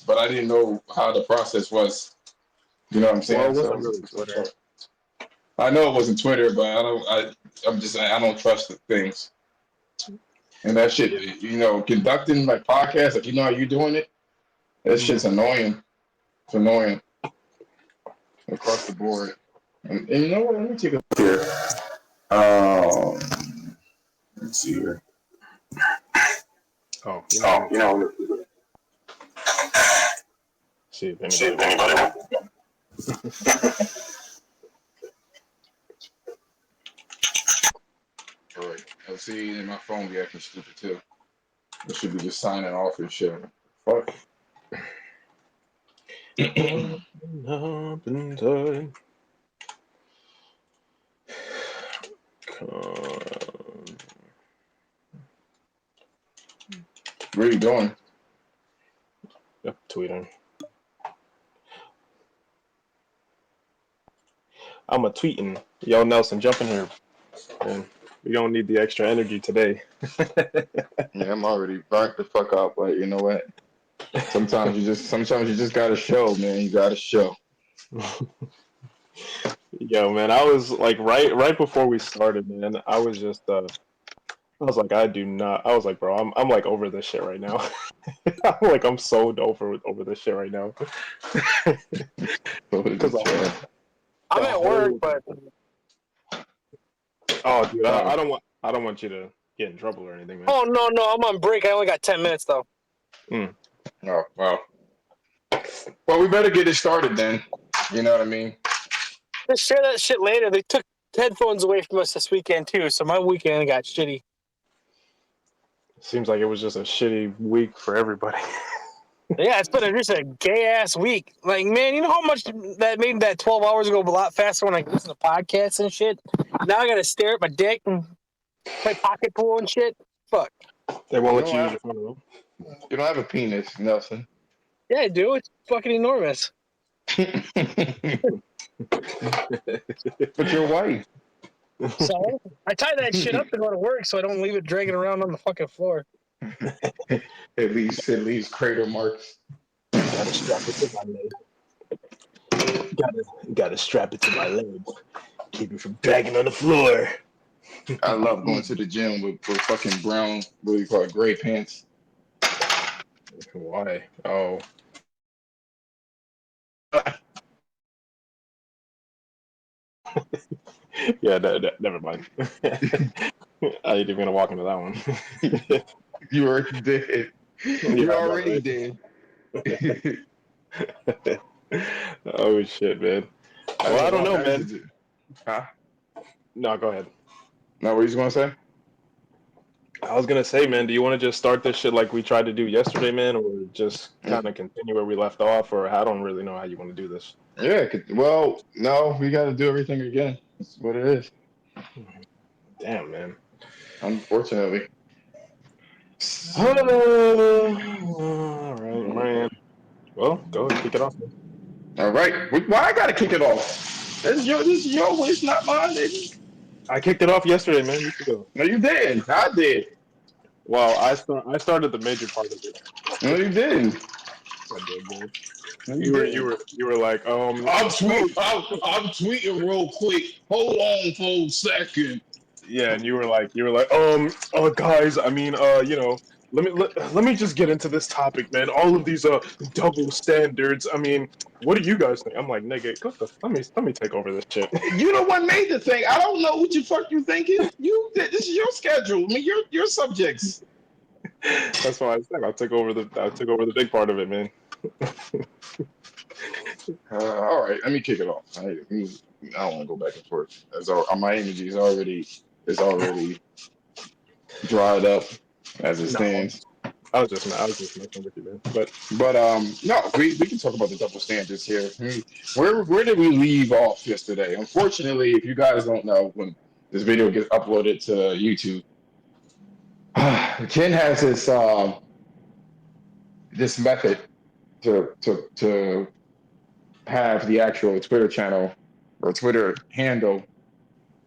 but I didn't know how the process was. You know what I'm Well, saying? it wasn't So really Twitter. I know it wasn't Twitter, but I'm just I don't trust the things and that shit. Yeah. Conducting like podcasts, like how you doing it. That Mhm. shit's annoying. It's annoying across the board. And you know what? Let me take a look here. Let's see here. Oh, Oh, see if see anybody if wants. anybody. All right. Let's see. My phone be acting stupid too. I should be just signing off and shit. Fuck. Up inside. Con- What are you doing? Yep, tweeting. I'm a tweeting. Yo, Nelson, jump in here. Man, we don't need the extra energy today. Yeah, I'm already burnt the fuck out, but you know what? Sometimes you just gotta show, man. You gotta show. Yo, man, I was like right before we started, man. I was just I was like, I do not. I was like, bro, I'm like over this shit right now. I'm so over this shit right now. So what is Because it, Chad? I'm the at work, whole but dude, Oh, I don't want you to get in trouble or anything, man. oh no, I'm on break. I only got 10 minutes though. Mm. oh, well. Well, we better get it started then. You know what I mean? Just share that shit later. They took headphones away from us this weekend too, so my weekend got shitty. Seems like it was just a shitty week for everybody. Yeah, it's been just a gay ass week. Like, man, you know how much that made that 12 hours go a lot faster when I listen to podcasts and shit. Now I gotta stare at my dick and play pocket pool and shit. Fuck. They won't You let don't you use have your phone room. you don't have a penis, Nelson. Yeah, I do. It's fucking enormous. But your wife. So I tie that shit up to go to work so I don't leave it dragging around on the fucking floor. At least crater marks. Gotta strap it to my leg. Gotta strap it to my leg. Keep it from dragging on the floor. I love going to the gym with fucking brown, what do you call it, gray pants. Why? Oh. Yeah, never mind. I ain't even gonna walk into that one. You already did. Yeah, You I know, already right? did. Oh shit, man. I Well, I didn't don't want know, that to man. do. Huh? No, go ahead. Now, what you gonna say? I was gonna say, man, do you want to just start this shit like we tried to do yesterday, man, or just kind of continue where we left off, or I don't really know how you want to do this. Yeah. Well, no, we got to do everything again. That's what it is. Damn, man. Unfortunately. All right, man. Well, go kick it off, man. All right. Why I gotta kick it off? This is your wish, not mine, baby. I kicked it off yesterday, man. You can go. No, you didn't. I did. Well, I started the major part of it. No, you didn't. I did, man. No, you didn't. You were like, oh, I'm tweeting real quick. Hold on for a second. yeah, and you were like, guys, I mean, let me just get into this topic, man. All of these double standards. I mean, what do you guys think? I'm like, nigga, let me take over this shit. You the one made the thing. I don't know what you fuck you thinking. You did. This is your schedule. I mean, your subjects. That's why I said I took over the big part of it, man. All right, let me kick it off. I don't want to go back and forth. My energy is already dried up as it No, stands. I was just messing with you, man. But But no, we can talk about the double standards here. Where did we leave off yesterday? Unfortunately, if you guys don't know, when this video gets uploaded to YouTube, Ken has this method to have the actual Twitter channel or Twitter handle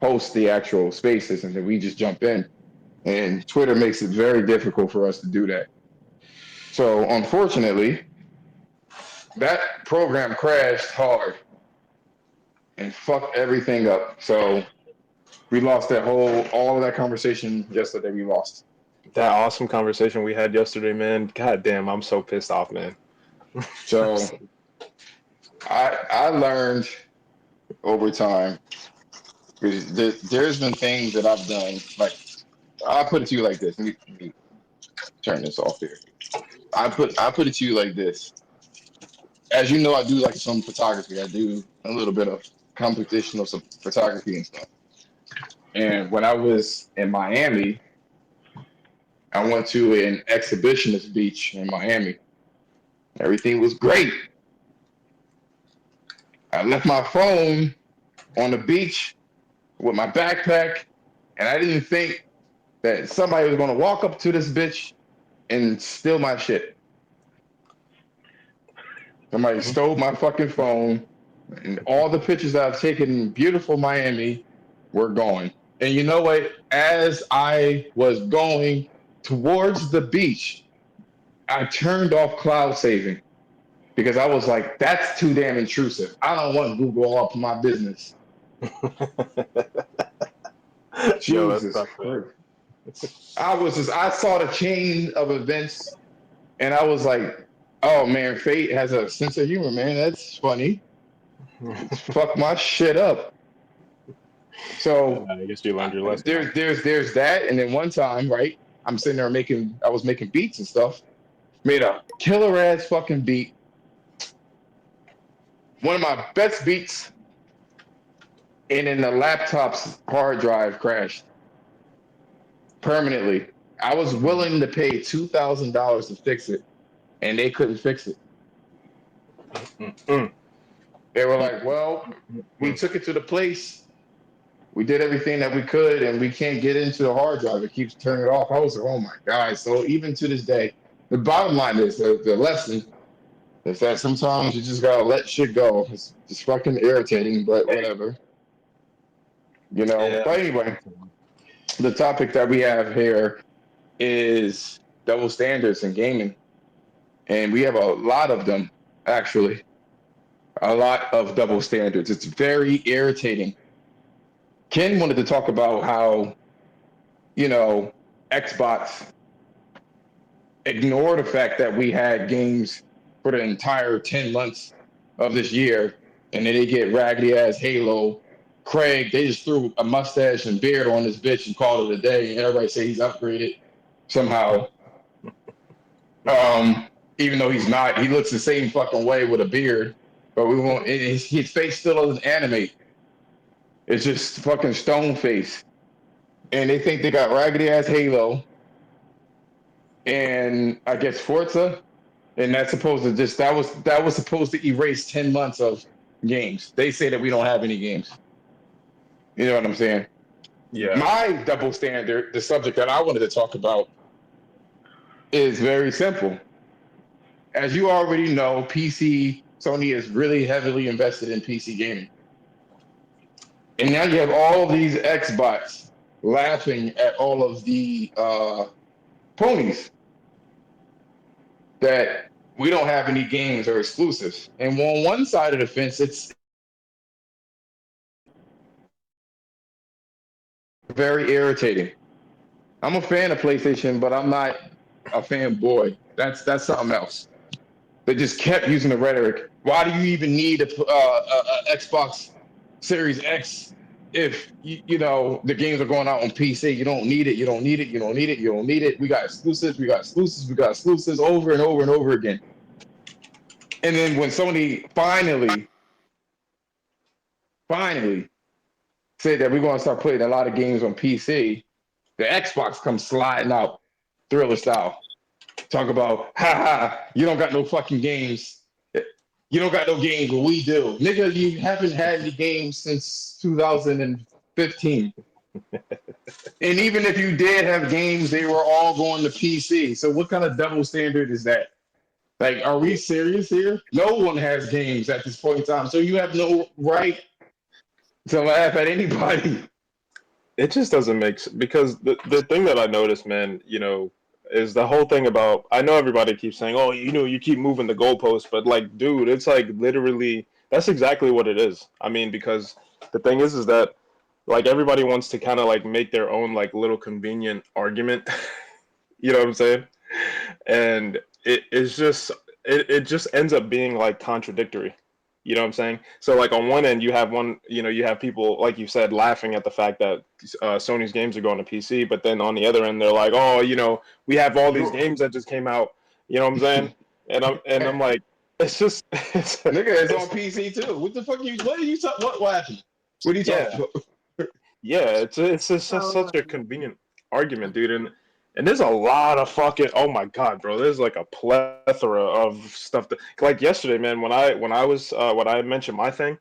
post the actual spaces, and then we just jump in. And Twitter makes it very difficult for us to do that. So unfortunately, that program crashed hard and fucked everything up. So we lost all of that conversation yesterday. We lost. That awesome conversation we had yesterday, man. God damn, I'm so pissed off, man. So I learned over time, because there's been things that I've done. Like, I'll put it to you like this. Let me turn this off here. I put it to you like this. As you know, I do like some photography. I do a little bit of competition of some photography and stuff. And when I was in Miami, I went to an exhibitionist beach in Miami. Everything was great. I left my phone on the beach with my backpack, and I didn't think that somebody was going to walk up to this bitch and steal my shit. Somebody stole my fucking phone, and all the pictures that I've taken in beautiful Miami were gone. And you know what? As I was going towards the beach, I turned off cloud saving because I was like, that's too damn intrusive. I don't want Google all up in my business. Yo, that's Jesus tough, man. Christ. I saw the chain of events and I was like, oh man, fate has a sense of humor, man. That's funny. Fuck my shit up. So I guess you learned your lesson. there's that. And then one time, right, I'm sitting there I was making beats and stuff. Made a killer ass fucking beat. One of my best beats. And then the laptop's hard drive crashed permanently. I was willing to pay $2,000 to fix it, and they couldn't fix it. They were like, well, we took it to the place. We did everything that we could, and we can't get into the hard drive. It keeps turning it off. I was like, oh my God. So even to this day, the bottom line is the lesson is that sometimes you just got to let shit go. It's just fucking irritating, but whatever. You know, Yeah. but anyway, the topic that we have here is double standards in gaming. And we have a lot of them, actually. A lot of double standards. It's very irritating. Ken wanted to talk about how, Xbox ignored the fact that we had games for the entire 10 months of this year, and then they get raggedy ass Halo. Craig, they just threw a mustache and beard on this bitch and called it a day, and everybody say he's upgraded somehow. Even though he's not, he looks the same fucking way with a beard, but we won't. His face still doesn't animate. It's just fucking stone face, and they think they got raggedy ass Halo, and I guess Forza, and that's supposed to that was supposed to erase 10 months of games. They say that we don't have any games. You know what I'm saying? Yeah. My double standard, the subject that I wanted to talk about, is very simple. As you already know, Sony is really heavily invested in PC gaming. And now you have all these Xbots laughing at all of the ponies that we don't have any games or exclusives. And on one side of the fence, it's very irritating. I'm a fan of PlayStation, but I'm not a fanboy. That's something else. They just kept using the rhetoric. Why do you even need a Xbox Series X if the games are going out on PC? You don't need it. You don't need it. You don't need it. You don't need it. We got exclusives. We got exclusives. We got exclusives over and over and over again. And then when Sony finally said that we're going to start putting a lot of games on PC, the Xbox comes sliding out, Thriller style. Talk about, you don't got no fucking games. You don't got no games, but we do. Nigga, you haven't had any games since 2015. And even if you did have games, they were all going to PC. So what kind of double standard is that? Like, are we serious here? No one has games at this point in time. So you have no right to laugh at anybody. It just doesn't make sense because the thing that I noticed, man, is the whole thing about. I know everybody keeps saying, "Oh, you keep moving the goalposts," but like, dude, it's like literally that's exactly what it is. I mean, because the thing is that like everybody wants to kind of like make their own like little convenient argument. You know what I'm saying? And it just ends up being like contradictory. You know what I'm saying? So like on one end you have people like you said laughing at the fact that Sony's games are going to PC, but then on the other end they're like, oh, we have all these You- games that just came out. You know what I'm saying? And I'm like, it's just Nigga, it's on it's PC too. What the fuck? What are you talking? What happened? What are you talking yeah. about? Yeah, it's just such a convenient argument, dude, and there's a lot of fucking oh my god, bro. There's like a plethora of stuff that like yesterday, man. When I mentioned my thing,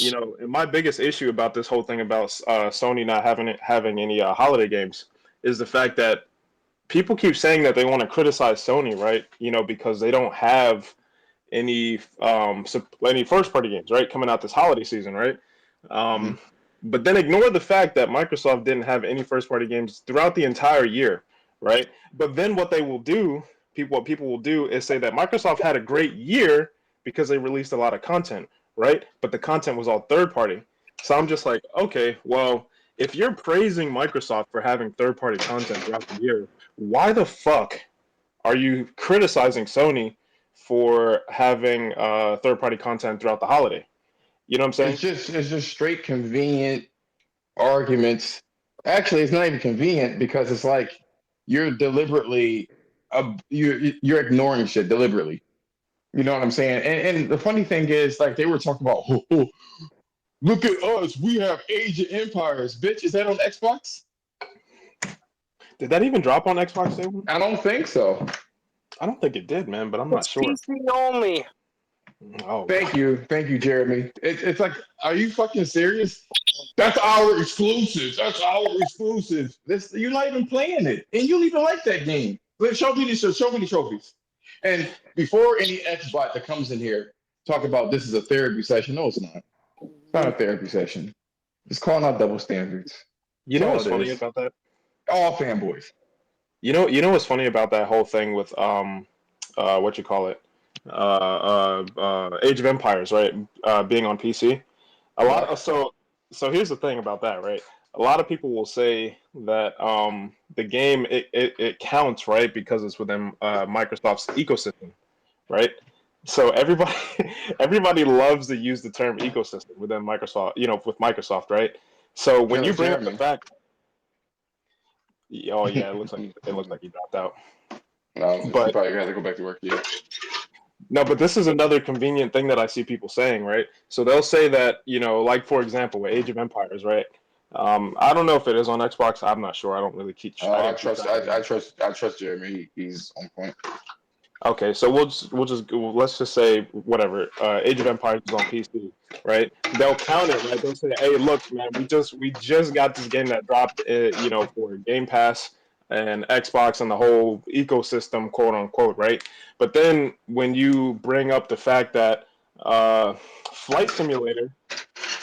and my biggest issue about this whole thing about Sony not having any holiday games is the fact that people keep saying that they want to criticize Sony, right? Because they don't have any first party games, right, coming out this holiday season, right? Mhm. Um, but then ignore the fact that Microsoft didn't have any first party games throughout the entire year, right? But then what people will do is say that Microsoft had a great year because they released a lot of content, right? But the content was all third party. So I'm just like, okay, well, if you're praising Microsoft for having third party content throughout the year, why the fuck are you criticizing Sony for having third party content throughout the holiday? You know what I'm saying? It's just straight convenient arguments. Actually, it's not even convenient because it's like you're deliberately you're ignoring shit deliberately. You know what I'm saying? And the funny thing is, like they were talking about, oh, look at us, we have Age of Empires, bitch. Is that on Xbox? Did that even drop on Xbox One? I don't think so. I don't think it did, man, but I'm not It's sure. PC only. Oh, Thank you, Jeremy. It's like, are you fucking serious? That's our exclusive. That's our exclusive. This you're not even playing it, and you don't even like that game. But show me the trophies. And before any Xbot that comes in here, talk about this is a therapy session. No, it's not. It's not a therapy session. It's calling out double standards. you That's know all what's it funny is. about that? All fanboys. You know what's funny about that whole thing with what you call it, Age of Empires, right? Being on PC. A lot Yeah. of so here's the thing about that, right? A lot of people will say that the game it counts, right, because it's within Microsoft's ecosystem, right? So everybody everybody loves to use the term ecosystem within Microsoft, with Microsoft, right? So when you Killer bring up the Jeremy. fact, oh yeah, it looks like he dropped out. No, he But probably got to go back to work. Yeah. no, but this is another convenient thing that I see people saying, right? So they'll say that, like for example, with Age of Empires, right? I don't know if it is on Xbox. I'm not sure. I don't really keep. I I didn't keep trust. track of that. I trust Jeremy. He's on point. Okay, so let's just say whatever. Age of Empires is on PC, right? They'll count it, right? They'll say, "Hey, look, man, we just got this game that dropped, for Game Pass and Xbox and the whole ecosystem, quote unquote, right?" But then when you bring up the fact that uh, Flight Simulator,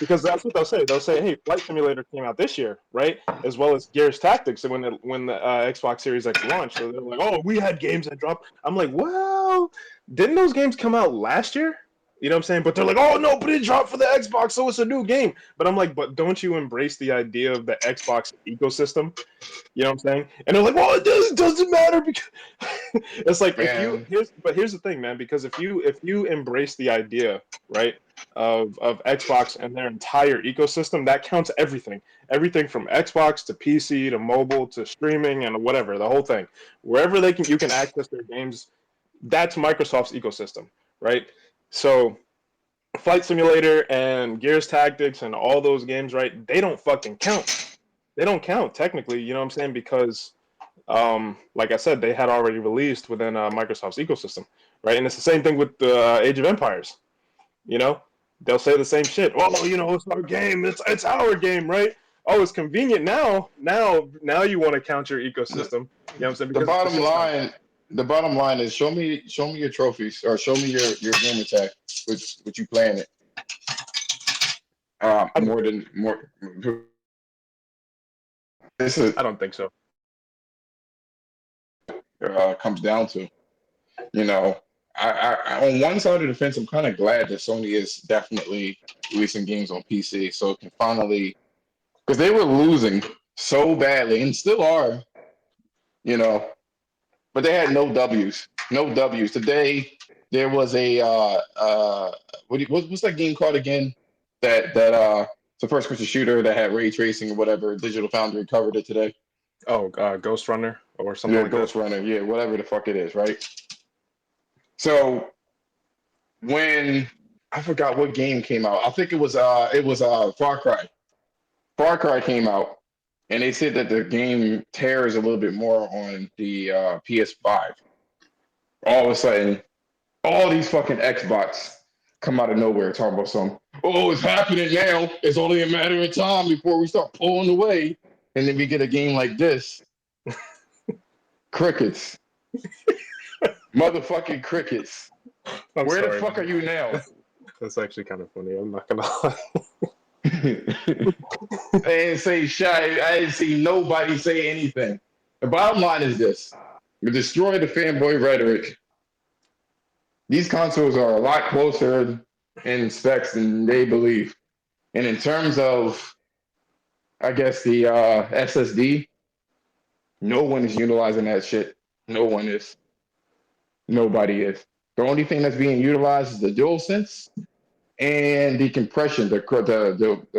because that's what they'll say. They'll say, "Hey, Flight Simulator came out this year, right? As well as Gears Tactics." And when the Xbox Series X launched, so they're like, "Oh, we had games that dropped." I'm like, "Well, didn't those games come out last year?" You know what I'm saying? But they're like, "Oh no, but it dropped for the Xbox, so it's a new game." But I'm like, "But don't you embrace the idea of the Xbox ecosystem?" You know what I'm saying? And they're like, "Well, it doesn't matter because it's like if you Man, here's the thing, man. Because if you embrace the idea, right, of Xbox and their entire ecosystem, that counts everything from Xbox to PC to mobile to streaming and whatever, the whole thing. Wherever you can access their games, that's Microsoft's ecosystem, right? So Flight Simulator and Gears Tactics and all those games, right? They don't fucking count. They don't count technically. You know what I'm saying? Because like I said, they had already released within Microsoft's ecosystem, right? And it's the same thing with the Age of Empires. You know, they'll say the same shit. Oh, it's our game. It's our game, right? Oh, it's convenient now. Now you want to count your the, ecosystem. You know what I'm saying? the Because the bottom shit's not. line, the bottom line is show me your trophies or show me your game attack, which you playing it. I don't. More than more. This is I don't think so. comes down to. You know, on one side of the fence, I'm kind of glad that Sony is definitely releasing games on PC, so it can finally, because they were losing so badly and still are, you know, but they had no W's, no W's. Today there was a what's that game called again? That it's a first person shooter that had ray tracing or whatever. Digital Foundry covered it today. Oh, Ghost Runner or something Yeah, like Ghost that. Runner, yeah, whatever the fuck it is, right? So when I forgot what game came out, I think it was Far Cry. Far Cry came out, and they said that the game tears a little bit more on the PS5. All of a sudden, all these fucking Xbox come out of nowhere talking about some. Oh, it's happening now. It's only a matter of time before we start pulling away, and then we get a game like this. Crickets, motherfucking crickets. I'm Where the sorry, fuck man. are you now? That's actually kind of funny. I'm not gonna lie. I didn't say shy. I didn't see nobody say anything. The bottom line is this: we destroy the fanboy rhetoric. These consoles are a lot closer in specs than they believe. And in terms of, I guess, the SSD, no one is utilizing that shit. No one is. Nobody is. The only thing that's being utilized is the DualSense and the compression, the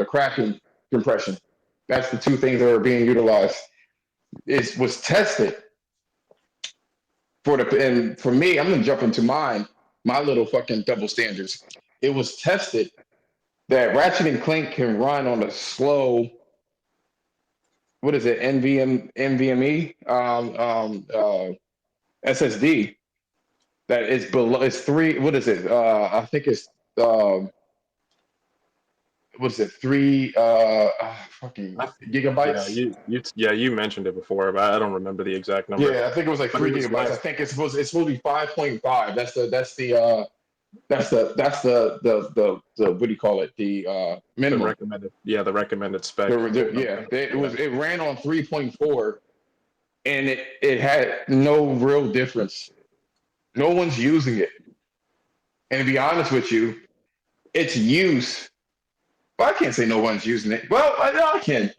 cracking compression. That's the two things that are being utilized. It was tested and for me, I'm gonna jump into my little fucking double standards. It was tested that Ratchet and Clank can run on a slow, what is it, NVMe SSD that is below, it's three, what is it? I think it's what is it, three fucking Yeah, gigabytes? you mentioned it before, but I don't remember the exact number. Yeah, I think it was like But three it was gigabytes. I like, think it's supposed to be 5.5. That's the what do you call it? The the minimum. recommended, the recommended spec. It ran on 3.4 and it had no real difference. No one's using it. And to be honest with you, its use, well, I can't say no one's using it. Well, I can.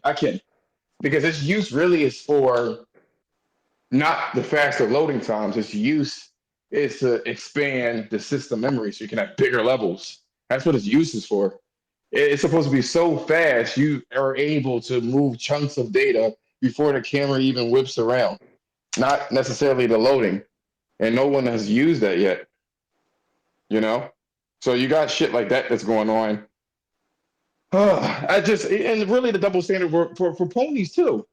Because its use really is for not the faster loading times. Its use is to expand the system memory so you can have bigger levels. That's what its use is for. It's supposed to be so fast you are able to move chunks of data before the camera even whips around, not necessarily the loading. And no one has used that yet, you know? So you got shit like that that's going on. And really the double standard for ponies too.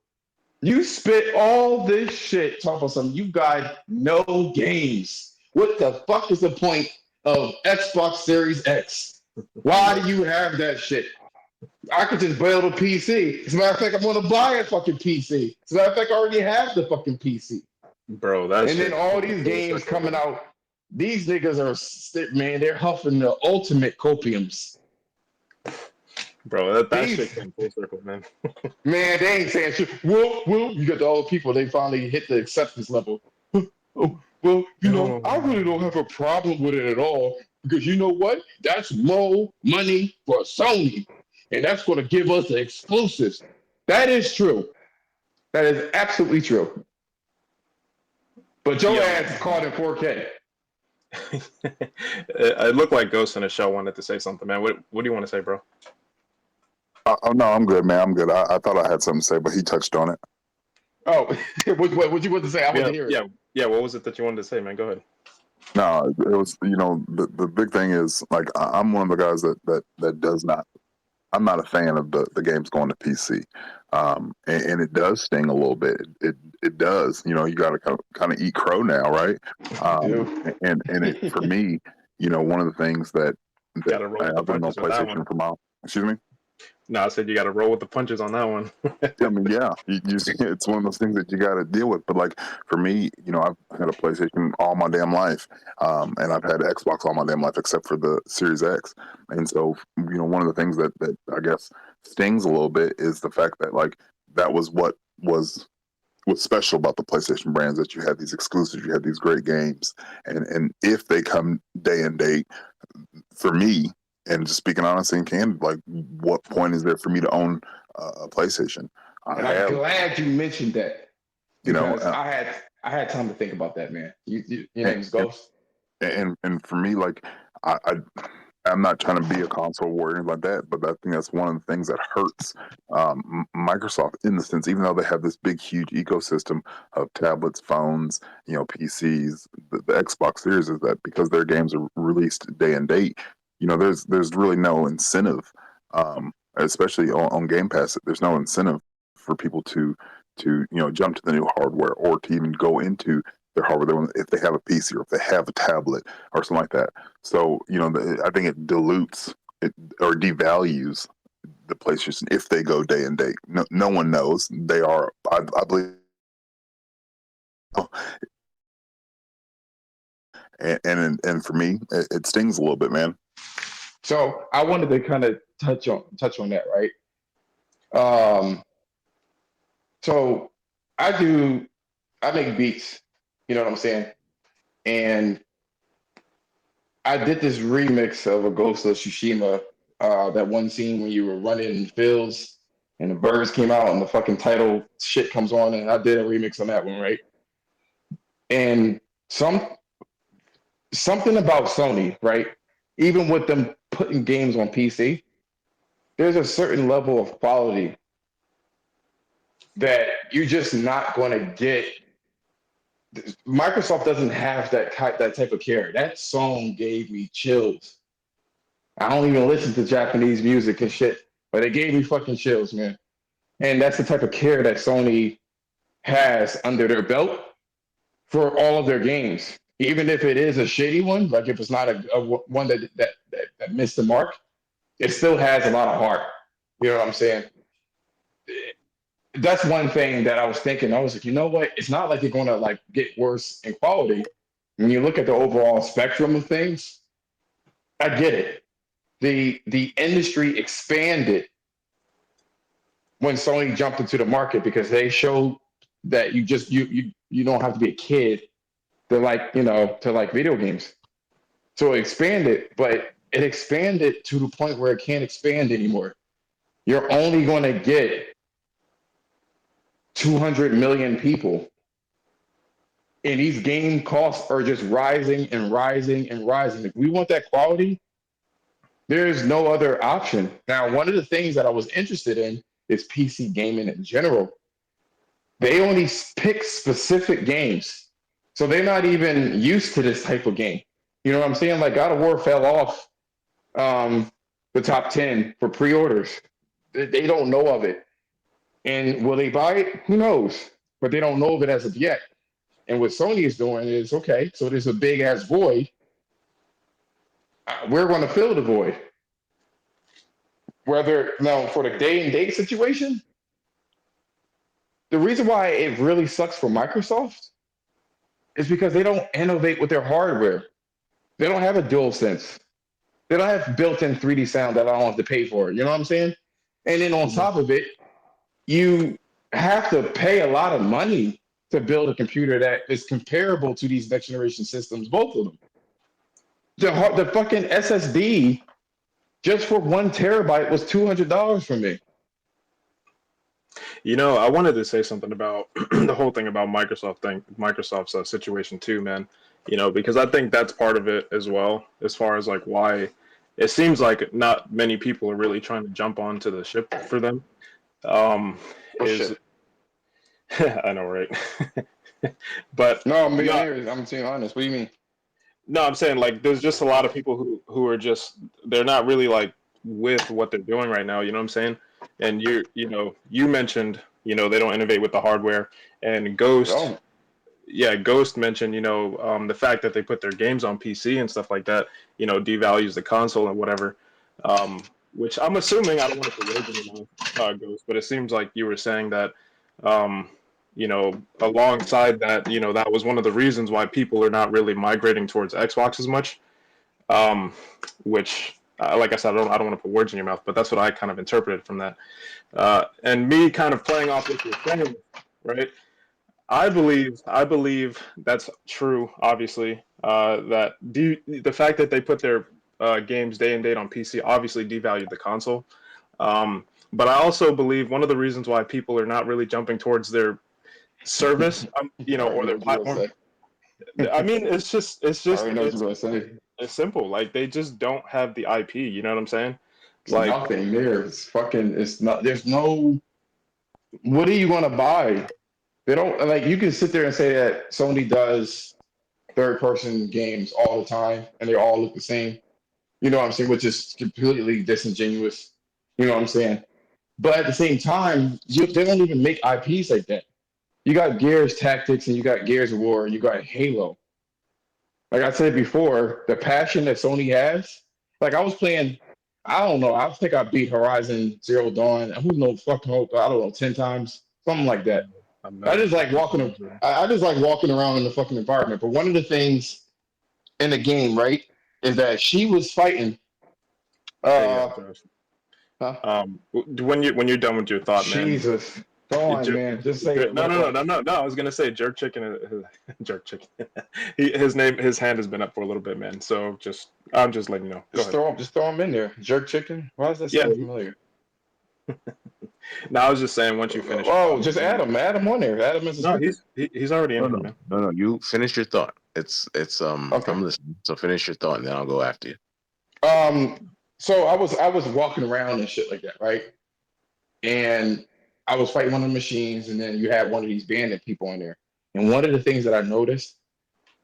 You spit all this shit, talk about something. You got no games. What the fuck is the point of Xbox Series X? Why do you have that shit? I could just build a PC. As a matter of fact, I'm going to buy a fucking PC. As a matter of fact, I already have the fucking PC. bro, that And shit. then all these games coming out. These niggas are, man, they're huffing the ultimate copiums. Bro, that shit came full circle, man. Man, they ain't saying shit. Well, you got all the people, they finally hit the acceptance level. Oh, well, I really don't have a problem with it at all because you know what? That's more money for Sony, and that's going to give us the exclusives. That is true. That is absolutely true. But your ass caught in 4K. It looked like Ghost in the Shell wanted to say something, man. What do you want to say, bro? Oh no, I'm good, man. I'm good. I thought I had something to say, but he touched on it. Oh, what you want to say? I want to hear it. Yeah. What was it that you wanted to say, man? Go ahead. No, it was the big thing is like I'm one of the guys that does not. I'm not a fan of the games going to PC, and it does sting a little bit. It does. You got to kind of eat crow now, right? And it for me, one of the things that Gotta roll with the I've been on punches with that PlayStation one. for a while. Excuse me. No, I said you got to roll with the punches on that one. I mean, yeah, it's one of those things that you got to deal with. But like for me, I've had a PlayStation all my damn life, and I've had Xbox all my damn life except for the Series X. And so, one of the things that I guess stings a little bit is the fact that like that was what was what's special about the PlayStation brands that you have these exclusives, you have these great games, and if they come day and date, for me, and just speaking honestly and candid, like what point is there for me to own a PlayStation? I And I'm have, glad you mentioned that you know, because I had time to think about that, man. Your and, name's Ghost. and for me, like I I'm not trying to be a console warrior like that, but I think that's one of the things that hurts Microsoft in the sense, even though they have this big, huge ecosystem of tablets, phones, PCs, the Xbox Series, is that because their games are released day and date, there's really no incentive, especially on Game Pass. There's no incentive for people to jump to the new hardware or to even go into their hardware if they have a PC or if they have a tablet or something like that. So, I think it dilutes it or devalues the PlayStation if they go day and date. No one knows. They are, I believe, and for me, it stings a little bit, man. So I wanted to kind of touch on that, right? So I make beats, you know what I'm saying? And I did this remix of a Ghost of Tsushima, that one scene when you were running in fields and the birds came out and the fucking title shit comes on, and I did a remix on that one, right? And something about Sony, right? Even with them putting games on PC, there's a certain level of quality that you're just not going to get. Microsoft doesn't have that type of care. That song gave me chills. I don't even listen to Japanese music and shit, but it gave me fucking chills, man. And that's the type of care that Sony has under their belt for all of their games. Even if it is a shitty one, like if it's not a one that missed the mark, it still has a lot of heart. You know what I'm saying? That's one thing that I was thinking. I was like, you know what? It's not like you're going to like get worse in quality. When you look at the overall spectrum of things, I get it. The industry expanded when Sony jumped into the market because they showed that you don't have to be a kid to like video games. So it expanded, but it expanded to the point where it can't expand anymore. You're only going to get 200 million people, and these game costs are just rising and rising and rising. If we want that quality, there's no other option. Now, one of the things that I was interested in is PC gaming in general. They only pick specific games. So they're not even used to this type of game. You know what I'm saying? Like God of War fell off the top 10 for pre-orders. They don't know of it. And will they buy it? Who knows? But they don't know of it as of yet. And what Sony is doing is, okay, so there's a big ass void. We're going to fill the void. Whether now for the day and date situation, the reason why it really sucks for Microsoft is because they don't innovate with their hardware. They don't have a DualSense. They don't have built-in 3D sound that I don't have to pay for. You know what I'm saying? And then on top of it, you have to pay a lot of money to build a computer that is comparable to these next generation systems, both of them. The fucking SSD just for 1 terabyte was $200 for me. I wanted to say something about the whole thing about Microsoft's situation too, man. Because I think that's part of it as well, as far as like why it seems like not many people are really trying to jump onto the ship for them. Shit. I know, right? But No, I'm being honest. What do you mean? No, I'm saying like there's just a lot of people who are just they're not really like with what they're doing right now. You know what I'm saying? And you mentioned they don't innovate with the hardware, and Ghost. Yeah, Ghost mentioned, the fact that they put their games on PC and stuff like that, devalues the console and whatever. Which I'm assuming, I don't want to put words in your mouth, Ghost, but it seems like you were saying that, alongside that, that was one of the reasons why people are not really migrating towards Xbox as much. Which, like I said, I don't want to put words in your mouth, but that's what I kind of interpreted from that. And me kind of playing off what you're saying, right? I believe that's true. Obviously, the fact that they put their games day and date on PC obviously devalued the console. But I also believe one of the reasons why people are not really jumping towards their service, I already or know their what you're platform. gonna say. I mean, it's just I already know what you're gonna say. it's simple. Like they just don't have the IP. You know what I'm saying? It's Like nothing there. It's fucking. It's not. There's no. What are you gonna buy? They don't like. You can sit there and say that Sony does third-person games all the time, and they all look the same. You know what I'm saying? Which is completely disingenuous. You know what I'm saying? But at the same time, they don't even make IPs like that. You got Gears Tactics and you got Gears of War and you got Halo. Like I said before, the passion that Sony has. Like I was playing, I don't know. I think I beat Horizon Zero Dawn. Who knows? Fucking hope. I don't know, 10 times, something like that. I'm I not. just like walking. I just like walking around in the fucking environment. But one of the things in the game, right, is that she was fighting. Hey, Uh, Josh. huh? When you're done with your thought, man. Jesus, go on, Jer- man. Just say it. no, What no, no, about? no, no, no. I was gonna say Jerk Chicken. Jerk Chicken. His hand has been up for a little bit, man. So I'm just letting you know. Go ahead. Just throw them in there. Jerk chicken. Why does that Yeah. sound familiar? No, I was just saying once you finish your Oh, thought. just add him. Add him on there. Add him as a No, speaker. he's already in No, here, no, man. no, no. You finish your thought. It's Okay. I'm listening. So finish your thought, and then I'll go after you. So I was walking around and shit like that, right? And I was fighting one of the machines, and then you had one of these bandit people in there. And one of the things that I noticed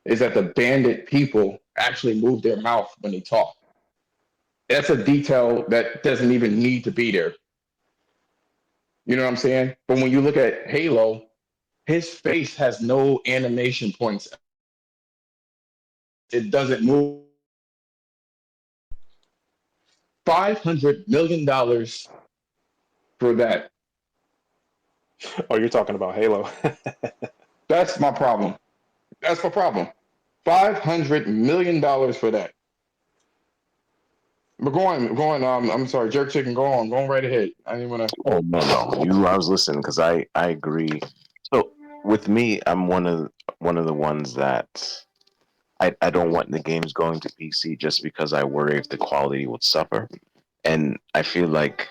is that the bandit people actually move their mouth when they talk. That's a detail that doesn't even need to be there. You know what I'm saying? But when you look at Halo, his face has no animation points. It doesn't move. $500 million for that. Oh, you're talking about Halo. That's my problem. That's my problem. $500 million for that. But go on. I'm sorry, jerk chicken. Go on. Go right ahead. I didn't want to. Oh no, no. I was listening because I agree. So with me, I'm one of the ones that I don't want the games going to PC just because I worry if the quality would suffer, and I feel like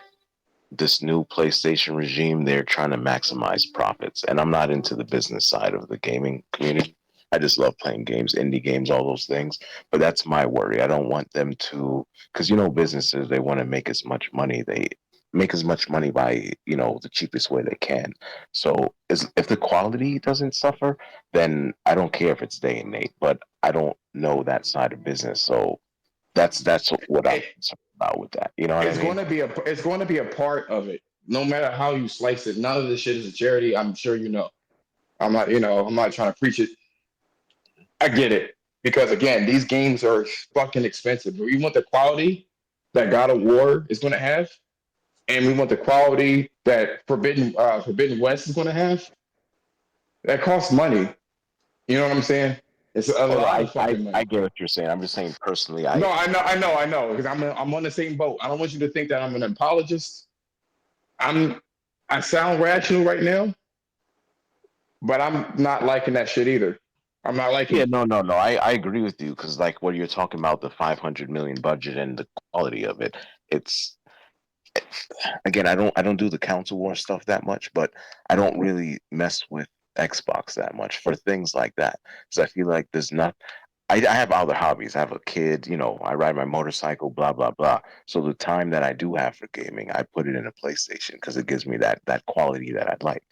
this new PlayStation regime, they're trying to maximize profits. And I'm not into the business side of the gaming community. I just love playing games, indie games, all those things. But that's my worry. I don't want them to, because businesses, they want to make as much money. They make as much money by the cheapest way they can. So if the quality doesn't suffer, then I don't care if it's day and date. But I don't know that side of business, so that's what I'm concerned about with that. You know what I It's mean? going to be a part of it. No matter how you slice it, none of this shit is a charity. I'm sure you know. I'm not trying to preach it. I get it because again, these games are fucking expensive. But we want the quality that God of War is going to have, and we want the quality that Forbidden West is going to have. That costs money. You know what I'm saying? It's a Oh, no, lot I, of I, fucking I money. get what you're saying. I'm just saying personally, No, I know, because I'm on the same boat. I don't want you to think that I'm an apologist. I sound rational right now, but I'm not liking that shit either. I'm not liking yeah, it. no, no, no. I agree with you because like what you're talking about, the 500 million budget and the quality of it, it's again, I don't do the console war stuff that much, but I don't really mess with Xbox that much for things like that. So I feel like there's not. I have other hobbies. I have a kid, I ride my motorcycle, blah blah blah. So the time that I do have for gaming, I put it in a PlayStation because it gives me that quality that I'd like,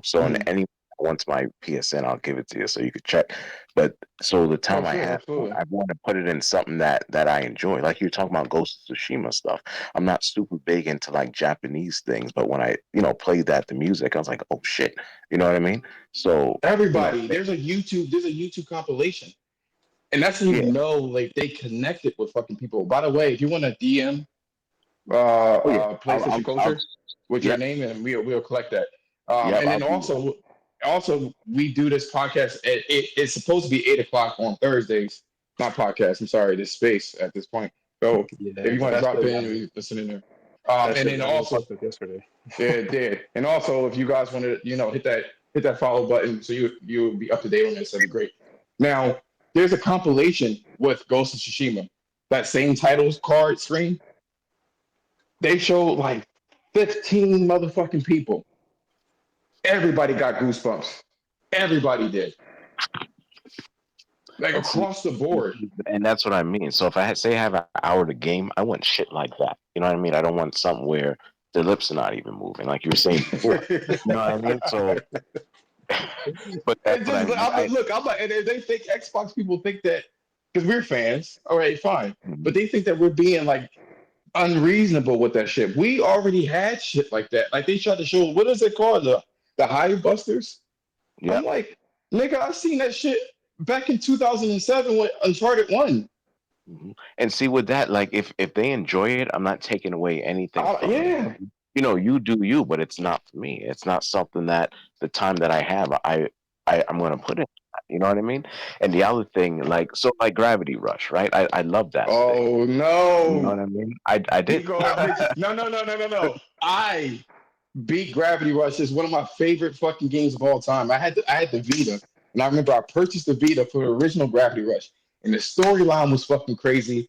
So in Mhm. any once my PSN, I'll give it to you so you could check. But so the Oh, time I sure, have, absolutely. I want to put it in something that I enjoy. Like you're talking about Ghost of Tsushima stuff. I'm not super big into like Japanese things, but when I played the music, I was like, oh shit, you know what I mean? So Everybody, there's a YouTube compilation, and that's when yeah, you know, like they connected with fucking people. By the way, if you want to DM oh yeah, PlayStation I'll Culture with your yep, name, and we'll collect that. yep, And I'll then do that. also we do this podcast. It's supposed to be 8 o'clock on Thursdays. Not podcast. I'm sorry, this space at this point. So if Yeah, you want to that drop shit. in, we listen in there. That And shit then got real also, fucked up yesterday. yeah, it did. And also, if you guys want to, hit that hit that follow button so you'll be up to date on this. That'd be great. Now, there's a compilation with Ghost of Tsushima. That same titles card screen. They showed like 15 motherfucking people. Everybody got goosebumps. Everybody did. Like And see, across the board. and that's what I mean. So if I say I have an hour to game, I want shit like that. You know what I mean? I don't want something where the lips are not even moving, like you were saying before. You know what I mean? So, but And that's what I just mean. I'm like, and they think Xbox people think that because we're fans. All right, fine, but they think that we're being like unreasonable with that shit. We already had shit like that. Like they tried to show what is it called the Hive Busters. Yeah. I'm like, nigga, I seen that shit back in 2007 with Uncharted 1. And see with that, like if they enjoy it, I'm not taking away anything from Yeah. them. You know, you do you, but it's not for me. It's not something that the time that I have, I'm gonna put it. You know what I mean? And the other thing, like Gravity Rush, right? I love that thing. Oh You know no. what I mean? I He did. go, no. I beat Gravity Rush. Is one of my favorite fucking games of all time. I had the Vita, and I remember I purchased the Vita for the original Gravity Rush, and the storyline was fucking crazy.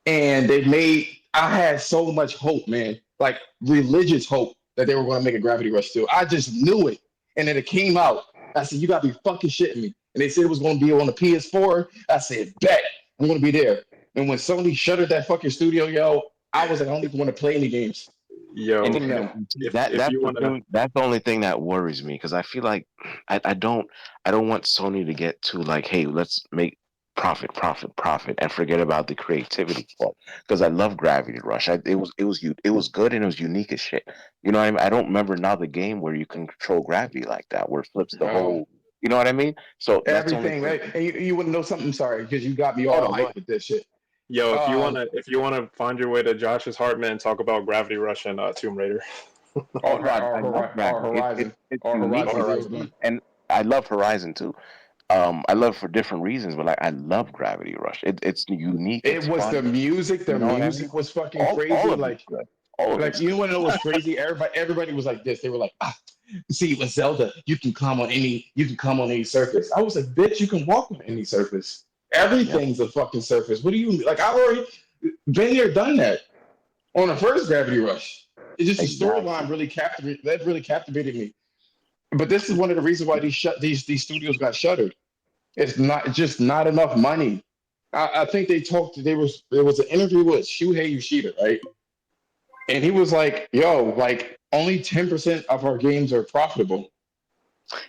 And I had so much hope, man, like religious hope that they were going to make a Gravity Rush 2. I just knew it. And then it came out. I said, you got to be fucking shitting me. And they said it was going to be on the PS4. I said, bet. I'm going to be there. And when Sony shuttered that fucking studio, yo, I was like, I don't even want to play any games. Yo, And From them. that's you the want to, thing. That's the only thing that worries me because I feel like I don't want Sony to get to like, hey, let's make profit, and forget about the creativity part. Because I love Gravity Rush. It was good and it was unique as shit. You know what I mean? I don't remember another game where you can control gravity like that, where it flips the whole. You know what I mean? So that's the only Everything, thing. right? And you wouldn't know something. Sorry, because you got me Oh all no, go hyped ahead. with this shit. yo, Um, if you wanna find your way to Josh's heart, man, talk about Gravity Rush and Tomb Raider. Oh no, I love our gravity. Horizon, It's our unique, Horizon Or Zero it's, Dawn. and I love Horizon too. I love for different reasons, but like I love Gravity Rush. It's unique. It It's was the fun. music. You The know what I mean? music was fucking All crazy. of it's good. All of Like it's you good. want to know what's crazy? Everybody was like this. They were like, see, with Zelda, you can come on any surface. I was like, bitch, you can walk on any surface. Yeah. Everything's a fucking surface. What do you like? I already been there, done that on the first Gravity Rush. It's just the Exactly. storyline really captivated me. But this is one of the reasons why these studios got shuttered. It's not just not enough money. I think they talked. There was an interview with Shuhei Yoshida, right? And he was like, "Yo, like only 10% of our games are profitable."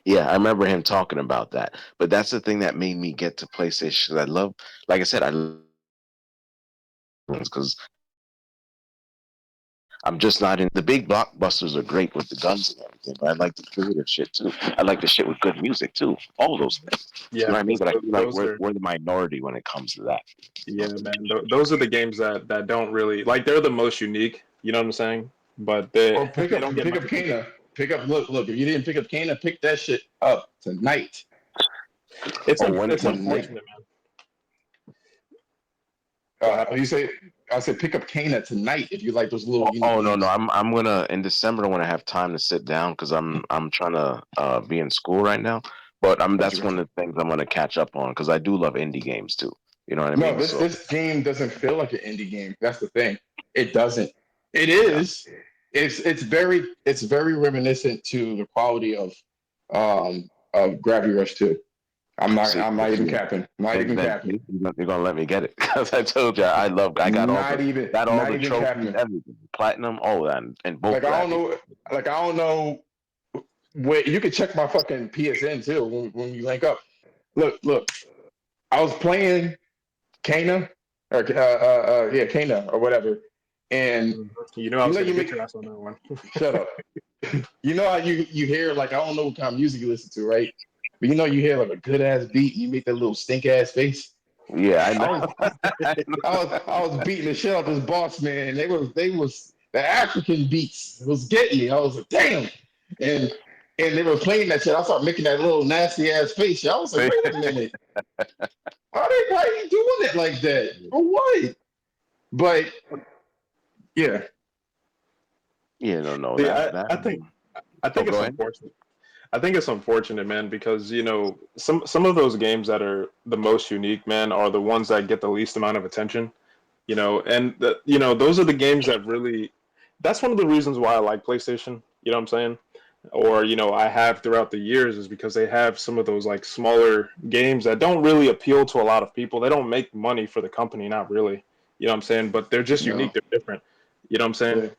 Yeah, I remember him talking about that. But that's the thing that made me get to PlayStation. 'Cause I love, like I said, I love because I'm just not in the big blockbusters are great with the guns and everything, but I like the creative shit too. I like the shit with good music too. All those things. You know Yeah, what I mean? But I feel like those are we're the minority when it comes to that. yeah, man. Those are the games that don't really like. They're the most unique. You know what I'm saying? But Or they don't get pick much up attention. Kana. Pick up look. If you didn't pick up Kana, pick that shit up tonight. Oh, when It's Tonight. unfortunate, man. What happened? You say I said pick up Kana tonight if you like those little unique oh no, games. I'm gonna in December when I have time to sit down because I'm trying to be in school right now. But Gotcha, that's one gotcha. of the things I'm gonna catch up on because I do love indie games too. You know what I No, mean? this So this game doesn't feel like an indie game. That's the thing. It doesn't. It yeah. is. It's very reminiscent to the quality of Gravity Rush 2. See, I'm not even capping. Not even then capping. you're gonna let me get it because I told you I got all Not the even trophies, capping. everything, platinum, all that, and both Like I don't gravity. know like I don't know wait, you can check my fucking PSN too when we link up. Look. I was playing Kana or yeah, Kana or whatever. And You know I you was know gonna you get make your ass on that one. shut up. You know how you hear like I don't know what kind of music you listen to, right? But you know you hear like a good ass beat and you make that little stink ass face. Yeah, I I know. was I was beating the shit out of this boss man. They was the African beats was getting me. I was like, damn. And and they were playing that shit. I started making that little nasty ass face. I was like, wait a minute. Why are you doing it like that? For what? But yeah. Yeah, no, See, that. I Oh, think go it's ahead. unfortunate. I think it's unfortunate, man, because some of those games that are the most unique, man, are the ones that get the least amount of attention. Those are the games that really. That's one of the reasons why I like PlayStation. You know what I'm saying? Or I have throughout the years is because they have some of those like smaller games that don't really appeal to a lot of people. They don't make money for the company, not really. You know what I'm saying? But they're just No. unique. They're different. You know what I'm saying?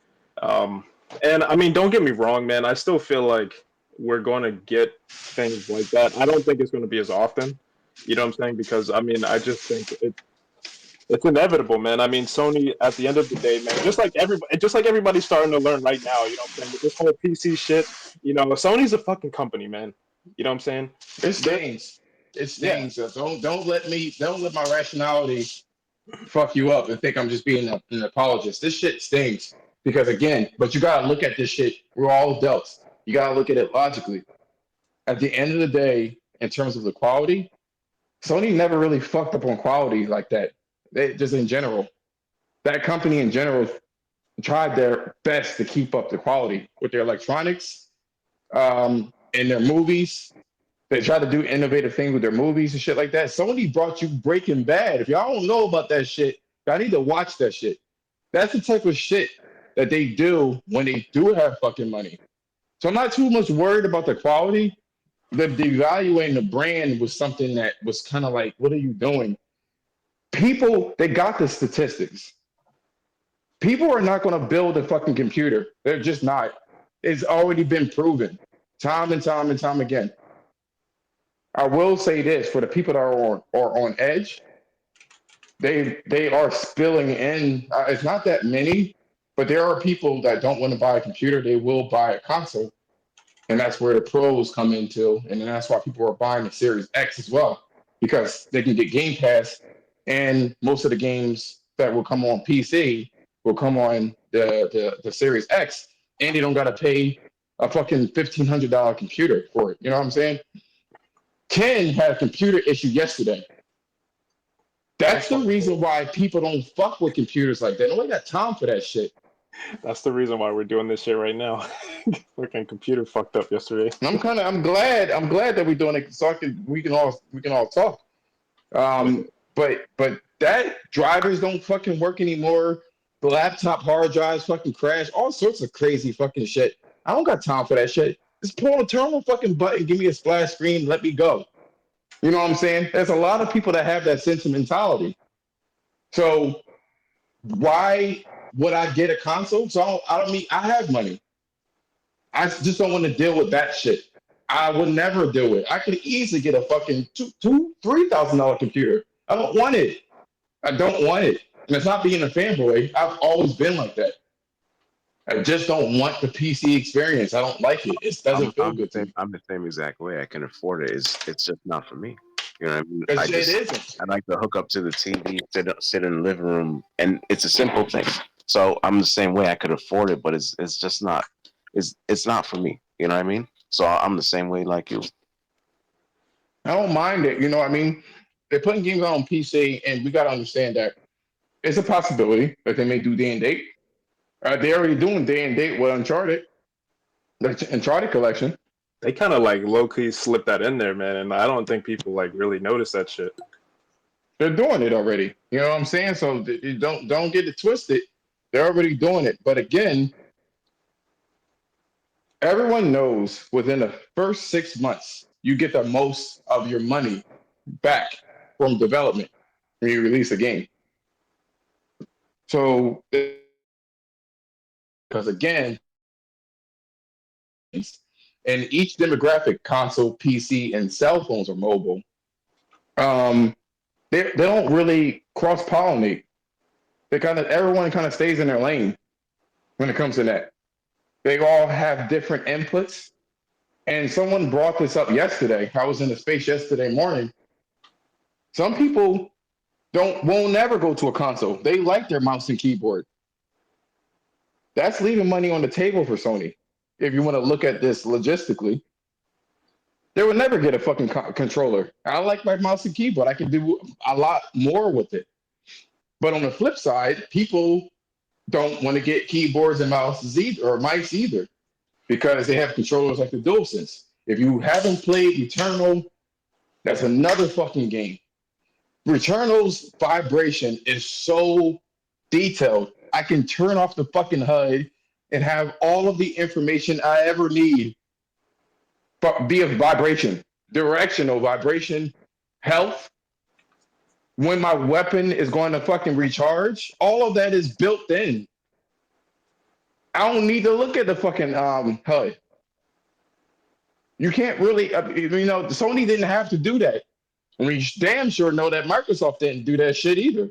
Yeah. And I mean, don't get me wrong, man. I still feel like we're going to get things like that. I don't think it's going to be as often. You know what I'm saying? Because I mean, I just think it's inevitable, man. I mean, Sony at the end of the day, man, just like everybody's starting to learn right now, you know what I'm saying? With this whole PC shit, Sony's a fucking company, man. You know what I'm saying? It stings. It Yeah. stings. So don't let my rationality fuck you up and think I'm just being an apologist. This shit stings. Because again, but you gotta look at this shit. We're all adults. You gotta look at it logically. At the end of the day, in terms of the quality, Sony never really fucked up on quality like that. They just in general. That company in general tried their best to keep up the quality with their electronics, in their movies. They try to do innovative things with their movies and shit like that. Sony brought you Breaking Bad. If y'all don't know about that shit, y'all need to watch that shit. That's the type of shit that they do when they do have fucking money. So I'm not too much worried about the quality. The devaluing the brand was something that was kind of like, what are you doing? People, they got the statistics. People are not going to build a fucking computer. They're just not. It's already been proven time and time and time again. I will say this for the people that are on edge, they are spilling in. It's not that many, but there are people that don't want to buy a computer. They will buy a console, and that's where the pros come into, and then that's why people are buying the Series X as well because they can get Game Pass, and most of the games that will come on PC will come on the Series X, and they don't got to pay a fucking $1,500 computer for it. You know what I'm saying? Ken had a computer issue yesterday. That's the reason why people don't fuck with computers like that. Nobody got time for that shit. That's the reason why we're doing this shit right now. Fucking computer fucked up yesterday. And I'm glad that we're doing it so we can all talk. But that drivers don't fucking work anymore. The laptop hard drives fucking crash. All sorts of crazy fucking shit. I don't got time for that shit. Just pull a terminal fucking button, give me a splash screen, let me go. You know what I'm saying? There's a lot of people that have that sentimentality. So why would I get a console? So I don't mean I have money. I just don't want to deal with that shit. I would never do it. I could easily get a fucking $3,000 computer. I don't want it. I don't want it. And it's not being a fanboy. I've always been like that. I just don't want the PC experience. I don't like it. It doesn't feel good to me. I'm the same exact way. I can afford it. It's just not for me. You know what I mean? It isn't. I like to hook up to the TV, sit in the living room, and it's a simple thing. So I'm the same way. I could afford it, but it's just not. It's not for me. You know what I mean? So I'm the same way like you. I don't mind it. You know what I mean? They're putting games out on PC, and we got to understand that it's a possibility that they may do day and date. They're already doing day and date with Uncharted, the Uncharted collection. They kind of like low key slipped that in there, man, and I don't think people like really notice that shit. They're doing it already. You know what I'm saying? So don't get it twisted. They're already doing it. But again, everyone knows within the first 6 months, you get the most of your money back from development when you release a game. So, because again, and each demographic, console, PC, and cell phones or mobile, they don't really cross pollinate. Everyone kind of stays in their lane when it comes to that. They all have different inputs. And someone brought this up yesterday. I was in the space yesterday morning. Some people won't never go to a console. They like their mouse and keyboard. That's leaving money on the table for Sony. If you want to look at this logistically, they would never get a fucking controller. I like my mouse and keyboard. I can do a lot more with it. But on the flip side, people don't want to get keyboards and mouses either, or mice either, because they have controllers like the DualSense. If you haven't played Returnal, that's another fucking game. Returnal's vibration is so detailed. I can turn off the fucking HUD and have all of the information I ever need, but be a vibration, directional vibration, health, when my weapon is going to fucking recharge. All of that is built in. I don't need to look at the fucking HUD. You can't really, Sony didn't have to do that. We damn sure know that Microsoft didn't do that shit either.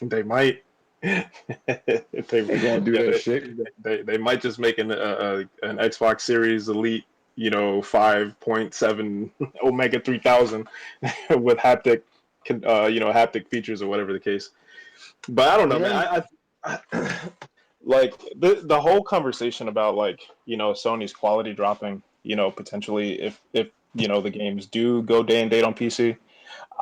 They might. They gonna do that shit. They might just make an Xbox Series Elite, 5.7 Omega 3000 with haptic, haptic features or whatever the case. But I don't know, man. I like the whole conversation about Sony's quality dropping, potentially if the games do go day and date on PC.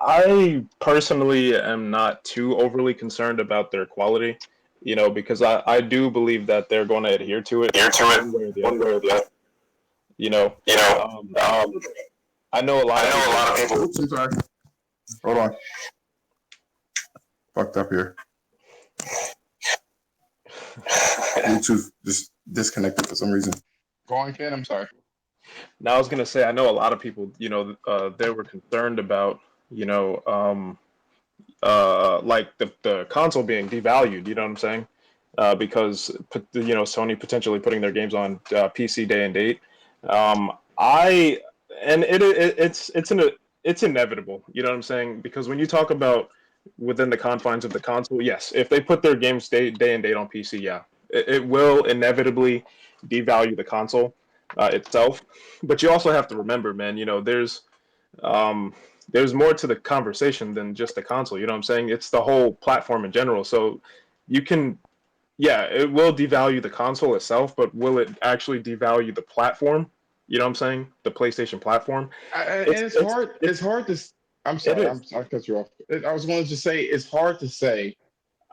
I personally am not too overly concerned about their quality, because I do believe that they're going to adhere to it one way or the other. I know a lot of people. Oops, I'm sorry. Hold on. Fucked up here. Bluetooth just disconnected for some reason. Go on, Ken. I'm sorry. Now I was gonna say I know a lot of people, they were concerned about, like the console being devalued. You know what I'm saying? Because Sony potentially putting their games on PC day and date. It's inevitable. You know what I'm saying? Because when you talk about within the confines of the console, yes, if they put their games day and date on PC, yeah, it will inevitably devalue the console itself. But you also have to remember, man, there's more to the conversation than just the console. You know what I'm saying? It's the whole platform in general. So you can, it will devalue the console itself, but will it actually devalue the platform? You know what I'm saying? The PlayStation platform. It's hard to. I'm sorry. I cut you off. I was going to just say it's hard to say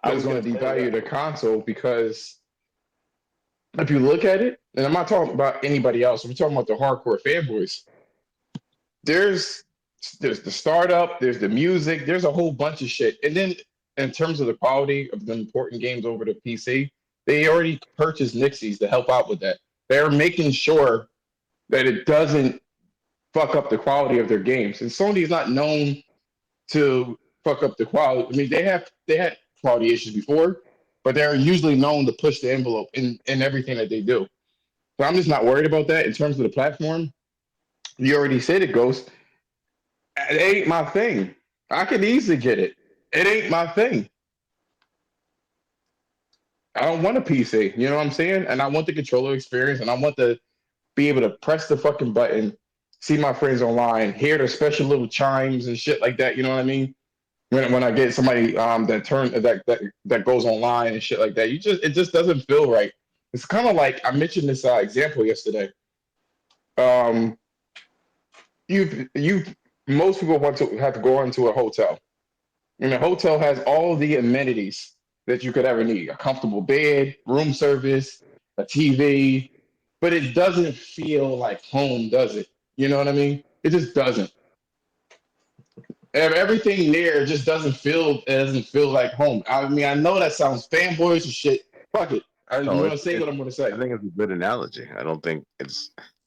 that it's going to devalue the console, because if you look at it, and I'm not talking about anybody else, I'm talking about the hardcore fanboys. There's the startup, there's the music, there's a whole bunch of shit. And then in terms of the quality of the important games over the PC, they already purchased Nixies to help out with that. They're making sure that it doesn't fuck up the quality of their games. And Sony is not known to fuck up the quality. I mean, they had quality issues before, but they're usually known to push the envelope in everything that they do. So I'm just not worried about that in terms of the platform. You already said it, Ghost. It ain't my thing. I could easily get it. It ain't my thing. I don't want a PC. You know what I'm saying? And I want the controller experience, and I want to be able to press the fucking button, see my friends online, hear the special little chimes and shit like that. You know what I mean? When I get somebody that goes online and shit like that, it just doesn't feel right. It's kind of like I mentioned this example yesterday. Most people have to go into a hotel, and the hotel has all the amenities that you could ever need: a comfortable bed, room service, a TV, but it doesn't feel like home, does it? You know what I mean? It just doesn't. Everything there just doesn't feel like home. I mean, I know that sounds fanboyish and shit. Fuck it. I'm going to say what I'm going to say. I think it's a good analogy.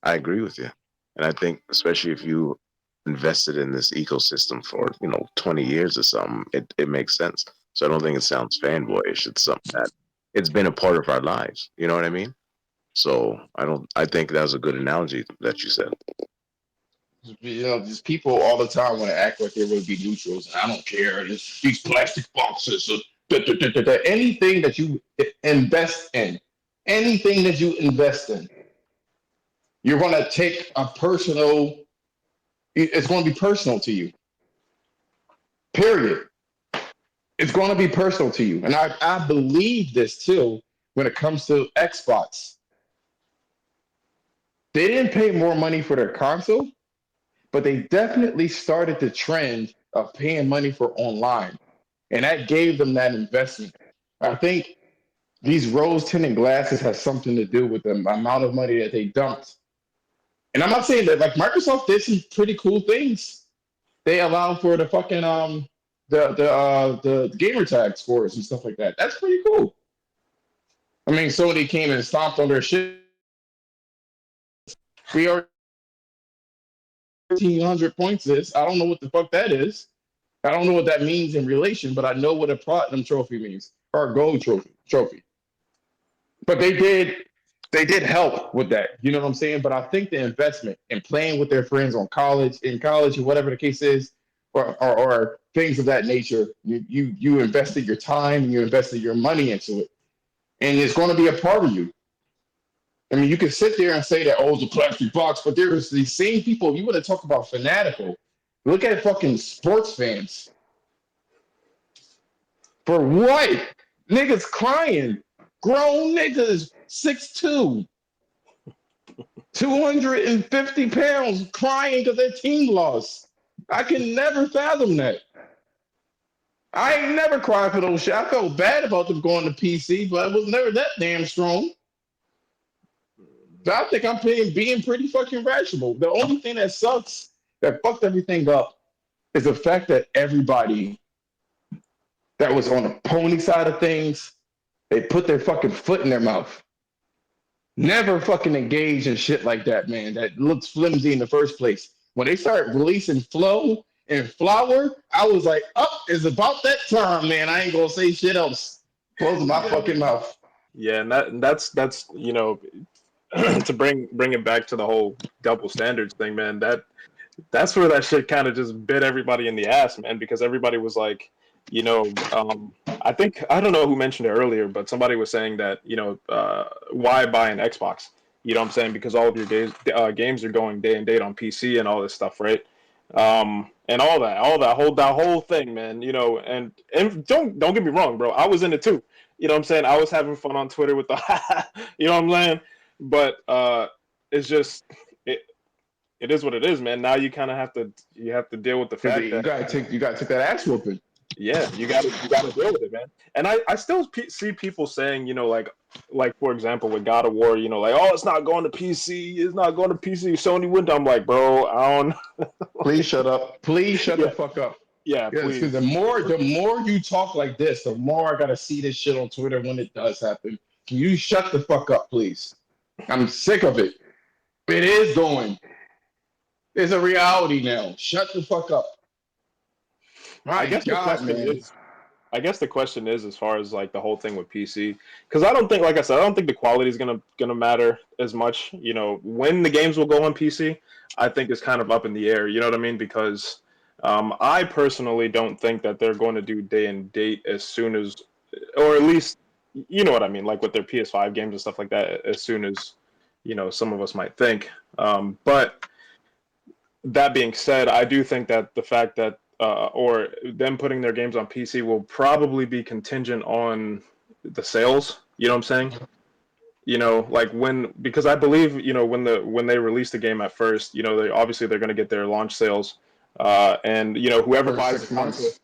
I agree with you. And I think especially if you invested in this ecosystem for, 20 years or something, it makes sense. So I don't think it sounds fanboyish. It's something that it's been a part of our lives. You know what I mean? So I think that was a good analogy that you said. These people all the time want to act like they would be neutrals. I don't care. These plastic boxes. Anything that you invest in, you're going to take it's going to be personal to you. Period. It's going to be personal to you. And I believe this too when it comes to Xbox. They didn't pay more money for their console, but they definitely started the trend of paying money for online. And that gave them that investment. I think these rose tinted glasses has something to do with the amount of money that they dumped And I'm not saying that like Microsoft did some pretty cool things. They allow for the fucking the gamer tag scores and stuff like that. That's pretty cool. I mean, Sony came and stomped on their shit. We are 1,300 points is. I don't know what the fuck that is. I don't know what that means in relation, but I know what a platinum trophy means or a gold trophy. But they did help with that. You know what I'm saying? But I think the investment in playing with their friends in college, or whatever the case is, or things of that nature, you invested your time and you invested your money into it, and it's going to be a part of you. I mean, you can sit there and say that, oh, it's a plastic box, but there's these same people. You want to talk about fanatical? Look at fucking sports fans. For what? Niggas crying. Grown niggas, 6'2", 250 pounds, crying because their team lost. I can never fathom that. I ain't never cried for those shit. I felt bad about them going to PC, but I was never that damn strong. So I think I'm being pretty fucking rational. The only thing that sucks, that fucked everything up, is the fact that everybody that was on the pony side of things, they put their fucking foot in their mouth. Never fucking engage in shit like that, man. That looks flimsy in the first place. When they start releasing Flow and Flower, I was like, oh, it's about that time, man. I ain't gonna say shit else. Close my fucking mouth. Yeah, and that's you know, to bring it back to the whole double standards thing, man. That's where that shit kind of just bit everybody in the ass, man, because everybody was like, you know, I think, I don't know who mentioned it earlier, but somebody was saying that, you know, why buy an Xbox? You know what I'm saying? Because all of your games are going day and date on PC and all this stuff, right? And all that whole thing, man. You know, and don't get me wrong, bro. I was in it too. You know what I'm saying? I was having fun on Twitter with the, you know what I'm saying? But it's just it is what it is, man. Now you kind of have to deal with the fact You that gotta take that ass whooping. yeah, you got to deal with it, man. And I still see people saying, you know, like for example with God of War, you know, like, oh, it's not going to PC, it's not going to PC. Sony went. I'm like, bro, I don't. Please shut up. Please shut the fuck up. Yeah, Yes, please. because the more you talk like this, the more I gotta see this shit on Twitter when it does happen. Can you shut the fuck up, please? I'm sick of it. It is going. It's a reality now. Shut the fuck up. My I guess God, man. I guess the question is, as far as like the whole thing with PC, because I don't think, like I said, I don't think the quality is gonna matter as much. You know, when the games will go on PC, I think is kind of up in the air. You know what I mean? Because I personally don't think that they're going to do day and date as soon as, or at least, you know what I mean, like with their PS5 games and stuff like that, as soon as, you know, some of us might think. But that being said, I do think that the fact that or them putting their games on PC will probably be contingent on the sales. You know what I'm saying? You know, like because I believe, you know, when they release the game at first, you know, they're going to get their launch sales, and you know, whoever For buys 6 the console, months.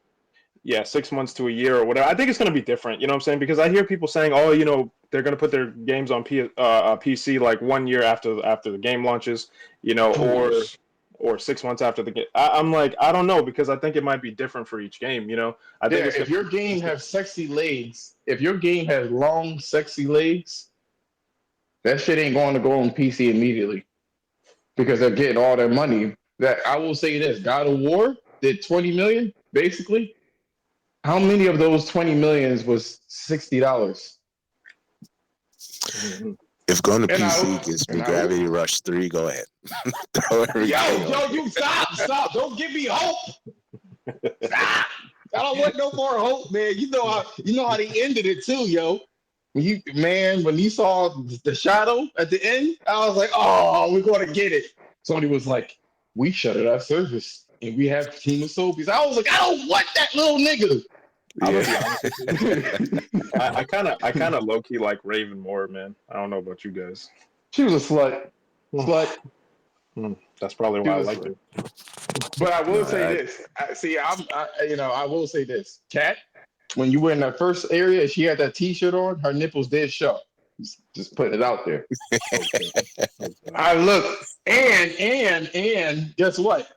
yeah, 6 months to a year or whatever. I think it's going to be different. You know what I'm saying? Because I hear people saying, oh, you know, they're going to put their games on PC like 1 year after the game launches, you know, Fools. or 6 months after the game. I'm like, I don't know, because I think it might be different for each game. You know, I think Yeah, if your game has sexy legs, if your game has long, sexy legs, that shit ain't going to go on PC immediately because they're getting all their money. That I will say this: God of War did 20 million, basically. How many of those 20 millions was $60? If going to And PC gives me Gravity Rush 3, go ahead. Throw everything on. you stop! Don't give me hope. Stop! I don't want no more hope, man. You know how they ended it too, yo. When you saw the shadow at the end, I was like, oh, we're gonna get it. Somebody was like, we shut it our service and we have Team of Soapies. I was like, I don't want that little nigga. I'm gonna be honest with you. I kind of low key like Raven more, man. I don't know about you guys. She was a slut. That's probably why I liked her. But I will say this. I will say this. Kat, when you were in that first area, she had that T-shirt on. Her nipples did show. Just putting it out there. Okay. I looked. And guess what?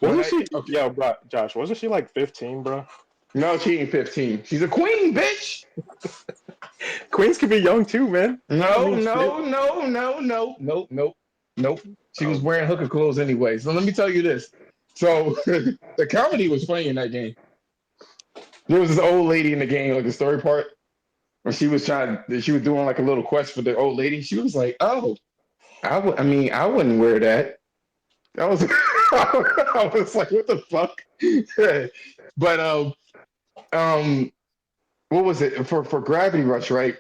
Wasn't she? Okay. Yeah, bro, Josh. Wasn't she like 15, bro? No, she ain't 15. She's a queen, bitch. Queens can be young too, man. I No, mean, shit. no, no, no, no, nope, nope, nope. She was Oh. wearing hooker clothes anyway. So let me tell you this. So the comedy was funny in that game. There was this old lady in the game, like the story part, when she was doing like a little quest for the old lady. She was like, "Oh, I mean, I wouldn't wear that." That was, I was like, "What the fuck?" But um, what was it for Gravity Rush, right?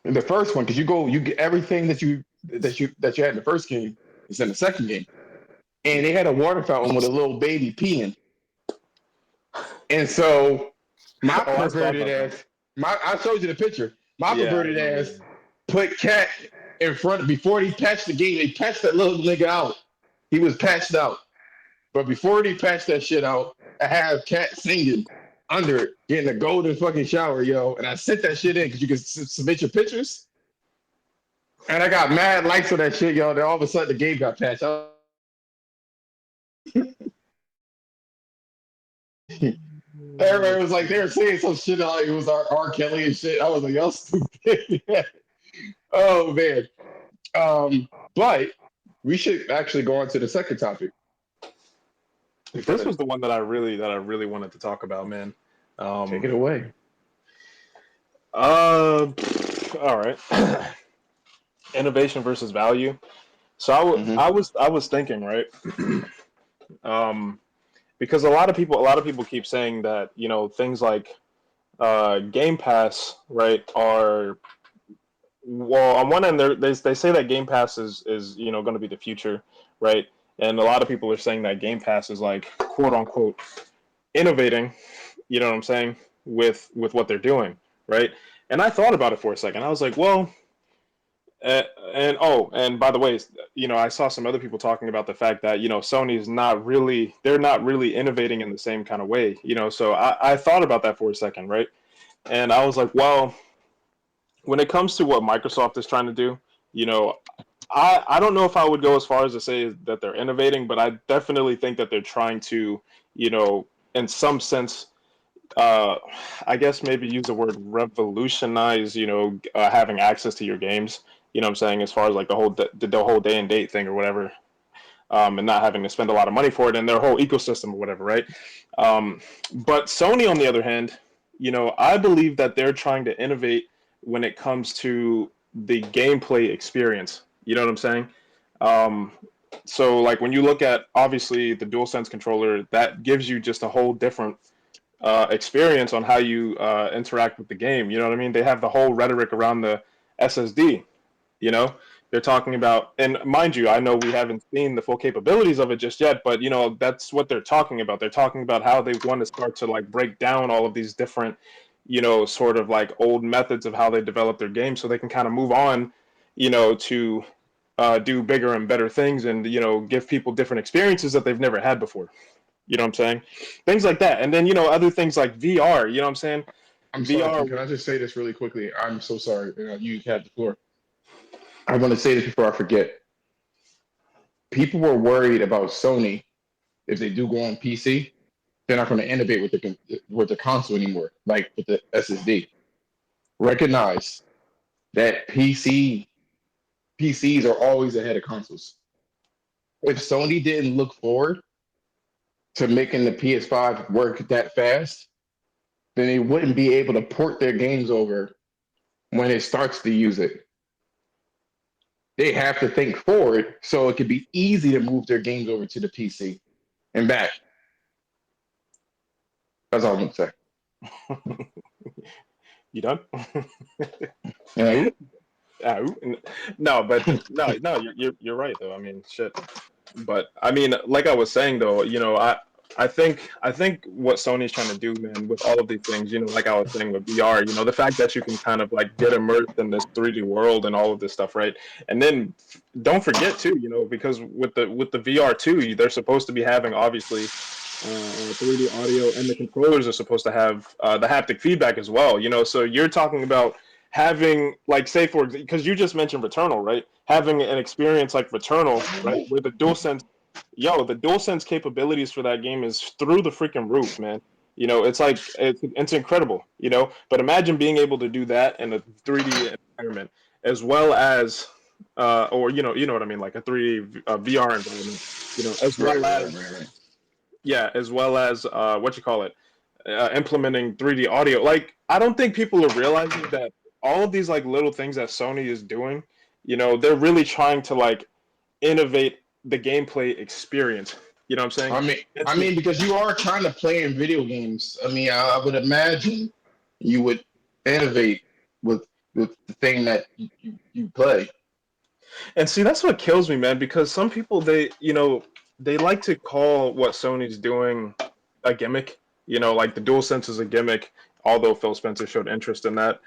The first one, because you get everything that you had in the first game is in the second game, and they had a water fountain with a little baby peeing, and so my Oh, I saw perverted that. ass, I showed you the picture. My Yeah, perverted ass put Cat in front before he patched the game. They patched that little nigga out. He was patched out, but before they patched that shit out, I have Cat singing under it, getting a golden fucking shower, yo, and I sent that shit in because you can submit your pictures. And I got mad likes on that shit, yo. Then all of a sudden the game got patched. Everybody was like, they were saying some shit like it was R. Kelly and shit. I was like, y'all stupid. Oh man. But we should actually go on to the second topic. this was the one that I really wanted to talk about, man. Take it away. All right. Innovation versus value. So I was thinking, right? Because a lot of people keep saying that, you know, things like Game Pass, right, are, well, on one end they say that Game Pass is you know, going to be the future, right? And a lot of people are saying that Game Pass is like, quote unquote, innovating, you know what I'm saying, with what they're doing, right? And I thought about it for a second. I was like, well, and by the way, you know, I saw some other people talking about the fact that, you know, Sony's not really, they're not really innovating in the same kind of way, you know. So I thought about that for a second, right? And I was like, well, when it comes to what Microsoft is trying to do, you know, I don't know if I would go as far as to say that they're innovating, but I definitely think that they're trying to, you know, in some sense, uh, I guess maybe use the word revolutionize, you know, having access to your games. You know what I'm saying? As far as like the whole day and date thing or whatever, and not having to spend a lot of money for it and their whole ecosystem or whatever, right? But Sony, on the other hand, you know, I believe that they're trying to innovate when it comes to the gameplay experience. You know what I'm saying? Um, so like when you look at obviously the DualSense controller, that gives you just a whole different experience on how you interact with the game. You know what I mean? They have the whole rhetoric around the SSD. You know, they're talking about, and mind you, I know we haven't seen the full capabilities of it just yet, but you know, that's what they're talking about. They're talking about how they want to start to like break down all of these different, you know, sort of like old methods of how they develop their games, so they can kind of move on, you know, to do bigger and better things, and you know, give people different experiences that they've never had before. You know what I'm saying? Things like that. And then, you know, other things like VR, you know what I'm saying? I'm sorry. VR. Can I just say this really quickly? I'm so sorry. You had the floor. I want to say this before I forget. People were worried about Sony if they do go on PC. They're not going to innovate with the console anymore, like with the SSD. Recognize that PCs are always ahead of consoles. If Sony didn't look forward to making the PS5 work that fast, then they wouldn't be able to port their games over when it starts to use it. They have to think forward so it could be easy to move their games over to the PC and back. That's all I'm gonna say. You done? Yeah. No, but no, you're right though. I mean, shit. But I mean, like I was saying though, you know, I think what Sony's trying to do, man, with all of these things, you know, like I was saying with VR, you know, the fact that you can kind of like get immersed in this 3D world and all of this stuff, right? And then don't forget too, you know, because with the VR too, they're supposed to be having obviously 3D audio, and the controllers are supposed to have the haptic feedback as well, you know. So you're talking about having like say for because you just mentioned Returnal, right? Having an experience like Returnal, right, where the DualSense, the DualSense capabilities for that game is through the freaking roof, man. You know, it's like it's incredible, you know. But imagine being able to do that in a 3D environment, as well as, or you know what I mean, like a 3D VR environment, you know, as well as as well as what you call it, implementing 3D audio. Like, I don't think people are realizing that all of these like little things that Sony is doing, you know, they're really trying to like innovate the gameplay experience. You know what I'm saying? I mean, because you are kind of playing video games. I mean, I would imagine you would innovate with the thing that you play. And see, that's what kills me, man, because some people they like to call what Sony's doing a gimmick. You know, like the DualSense is a gimmick, although Phil Spencer showed interest in that.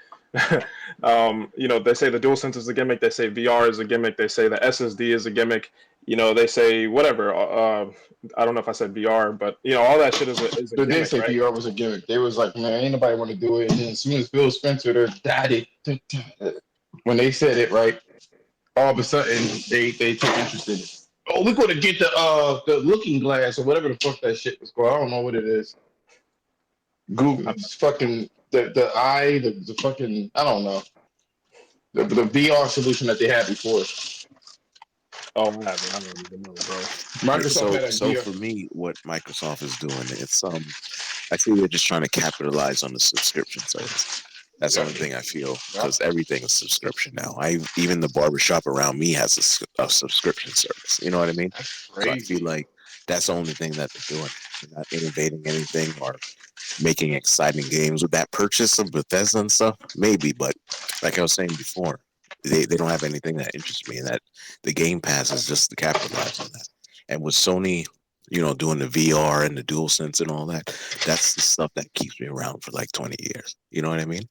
You know, they say the DualSense is a gimmick, they say VR is a gimmick, they say the SSD is a gimmick, you know, they say whatever. I don't know if I said VR, but you know, all that shit is a They gimmick, did say right? VR was a gimmick. They was like, man, ain't nobody want to do it. And then as soon as Phil Spencer, their daddy, when they said it, right, all of a sudden they took interest in it. Oh, we're going to get the looking glass or whatever the fuck that shit was called. I don't know what it is. Google fucking the eye, the fucking, I don't know. The VR solution that they had before. Oh, I don't even know, bro. Microsoft had a So VR. for me, what Microsoft is doing, it's I see they're just trying to capitalize on the subscription service. That's the only thing I feel, because everything is subscription now. Even the barbershop around me has a subscription service. You know what I mean? So I feel like that's the only thing that they're doing. They're not innovating anything or making exciting games with that purchase of Bethesda and stuff. Maybe, but like I was saying before, they don't have anything that interests me, and that the Game Pass is just to capitalize on that. And with Sony, you know, doing the VR and the DualSense and all that, that's the stuff that keeps me around for like 20 years. You know what I mean?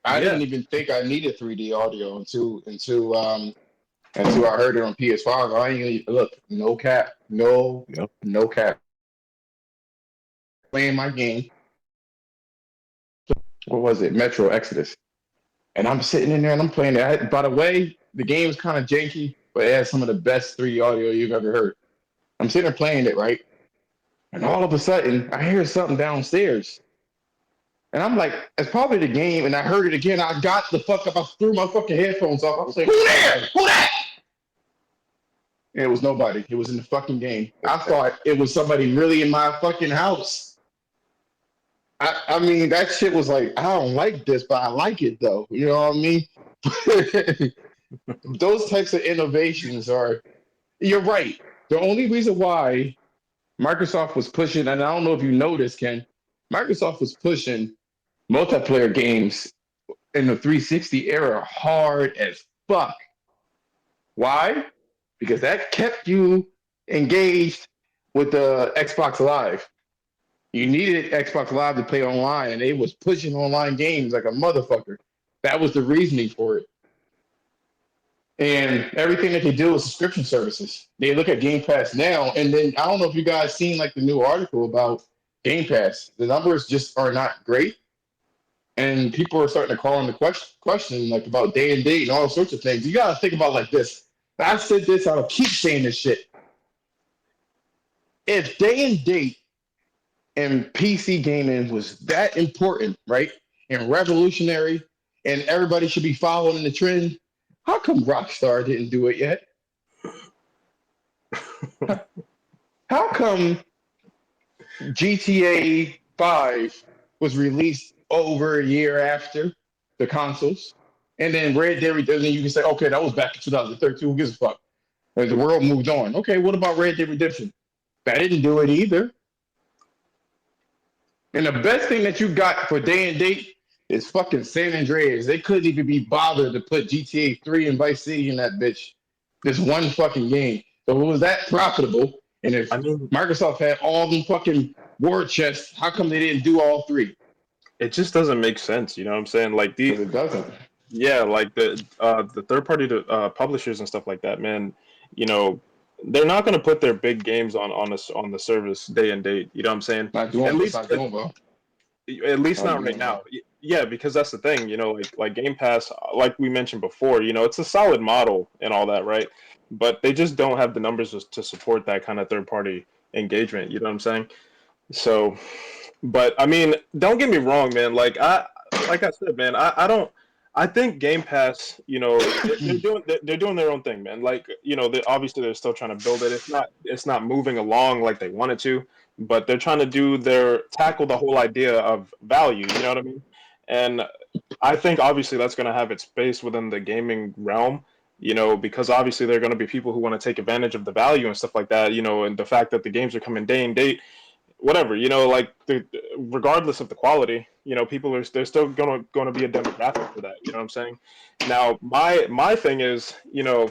I didn't even think I needed 3D audio until I heard it on PS5. I ain't even, look, no cap, no cap. Playing my game. What was it? Metro Exodus. And I'm sitting in there and I'm playing it. By the way, the game's kind of janky, but it has some of the best 3D audio you've ever heard. I'm sitting there playing it, right? And all of a sudden, I hear something downstairs. And I'm like, it's probably the game. And I heard it again. I got the fuck up. I threw my fucking headphones off. I was like, who there? Who that? And it was nobody. It was in the fucking game. I thought it was somebody really in my fucking house. I mean, that shit was like, I don't like this, but I like it though. You know what I mean? Those types of innovations are, you're right. The only reason why Microsoft was pushing, and I don't know if you noticed, Ken, Microsoft was pushing multiplayer games in the 360 era hard as fuck. Why? Because that kept you engaged with the Xbox Live. You needed Xbox Live to play online, and they was pushing online games like a motherfucker. That was the reasoning for it. And everything that they do is subscription services. They look at Game Pass now, and then I don't know if you guys seen like the new article about Game Pass. The numbers just are not great, and people are starting to call into question like about day and date and all sorts of things. You got to think about like this. I said this, I'll keep saying this shit. If day and date and PC gaming was that important, right, and revolutionary, and everybody should be following the trend, how come Rockstar didn't do it yet? How come GTA 5 was released over a year after the consoles? And then Red Dead Redemption, you can say, okay, that was back in 2013. Who gives a fuck? The world moved on. Okay, what about Red Dead Redemption? That didn't do it either. And the best thing that you got for day and date is fucking San Andreas. They couldn't even be bothered to put GTA 3 and Vice City in that bitch. This one fucking game. So it was that profitable. And if Microsoft had all them fucking war chests, how come they didn't do all three? It just doesn't make sense. You know what I'm saying? Like it doesn't. Yeah, like the third party publishers and stuff like that, man. You know, they're not going to put their big games on the service day and date. You know what I'm saying? Not doing well. At least not right now. yeah, because that's the thing, you know, like Game Pass, like we mentioned before, you know, it's a solid model and all that, right? But they just don't have the numbers to support that kind of third party engagement. You know what I'm saying? So, but I mean, don't get me wrong, man. Like I said, man, I don't. I think Game Pass, you know, they're doing their own thing, man. Like, you know, obviously they're still trying to build it. It's not moving along like they wanted to, but they're trying to tackle the whole idea of value. You know what I mean? And I think obviously that's going to have its space within the gaming realm. You know, because obviously there are going to be people who want to take advantage of the value and stuff like that. You know, and the fact that the games are coming day and date, whatever, you know, like regardless of the quality, you know, there's still gonna be a demographic for that. You know what I'm saying? Now, my thing is, you know,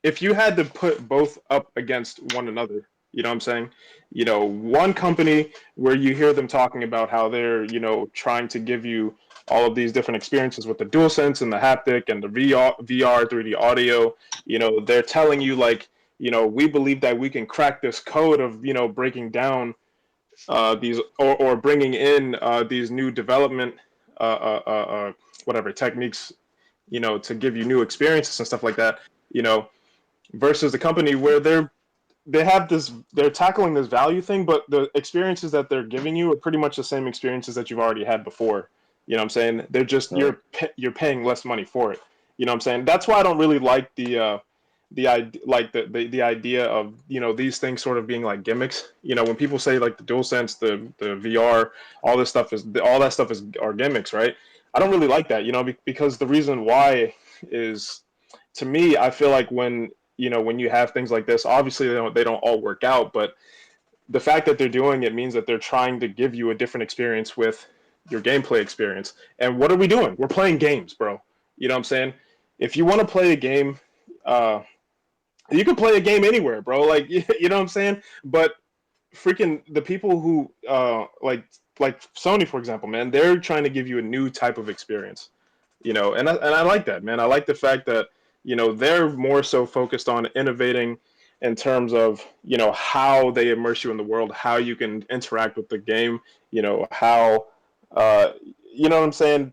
if you had to put both up against one another, you know what I'm saying? You know, one company where you hear them talking about how they're, you know, trying to give you all of these different experiences with the DualSense and the haptic and the VR 3D audio, you know, they're telling you like, you know, we believe that we can crack this code of, you know, breaking down these or bringing in these new development whatever techniques, you know, to give you new experiences and stuff like that, you know, versus a company where they're tackling this value thing, but the experiences that they're giving you are pretty much the same experiences that you've already had before. You know what I'm saying? They're just you're paying less money for it. You know what I'm saying? That's why I don't really like the idea of, you know, these things sort of being like gimmicks. You know, when people say like the DualSense, the VR, all that stuff is are gimmicks, right? I don't really like that, you know, because the reason why is, to me, I feel like when, you know, when you have things like this, obviously they don't all work out, but the fact that they're doing it means that they're trying to give you a different experience with your gameplay experience. And what are we doing? We're playing games, bro. You know what I'm saying? If you want to play a game, you can play a game anywhere, bro. Like, you know what I'm saying? But freaking the people who like Sony, for example, man, they're trying to give you a new type of experience, you know, and I like that, man. I like the fact that, you know, they're more so focused on innovating in terms of, you know, how they immerse you in the world, how you can interact with the game, you know, how uh you know what I'm saying,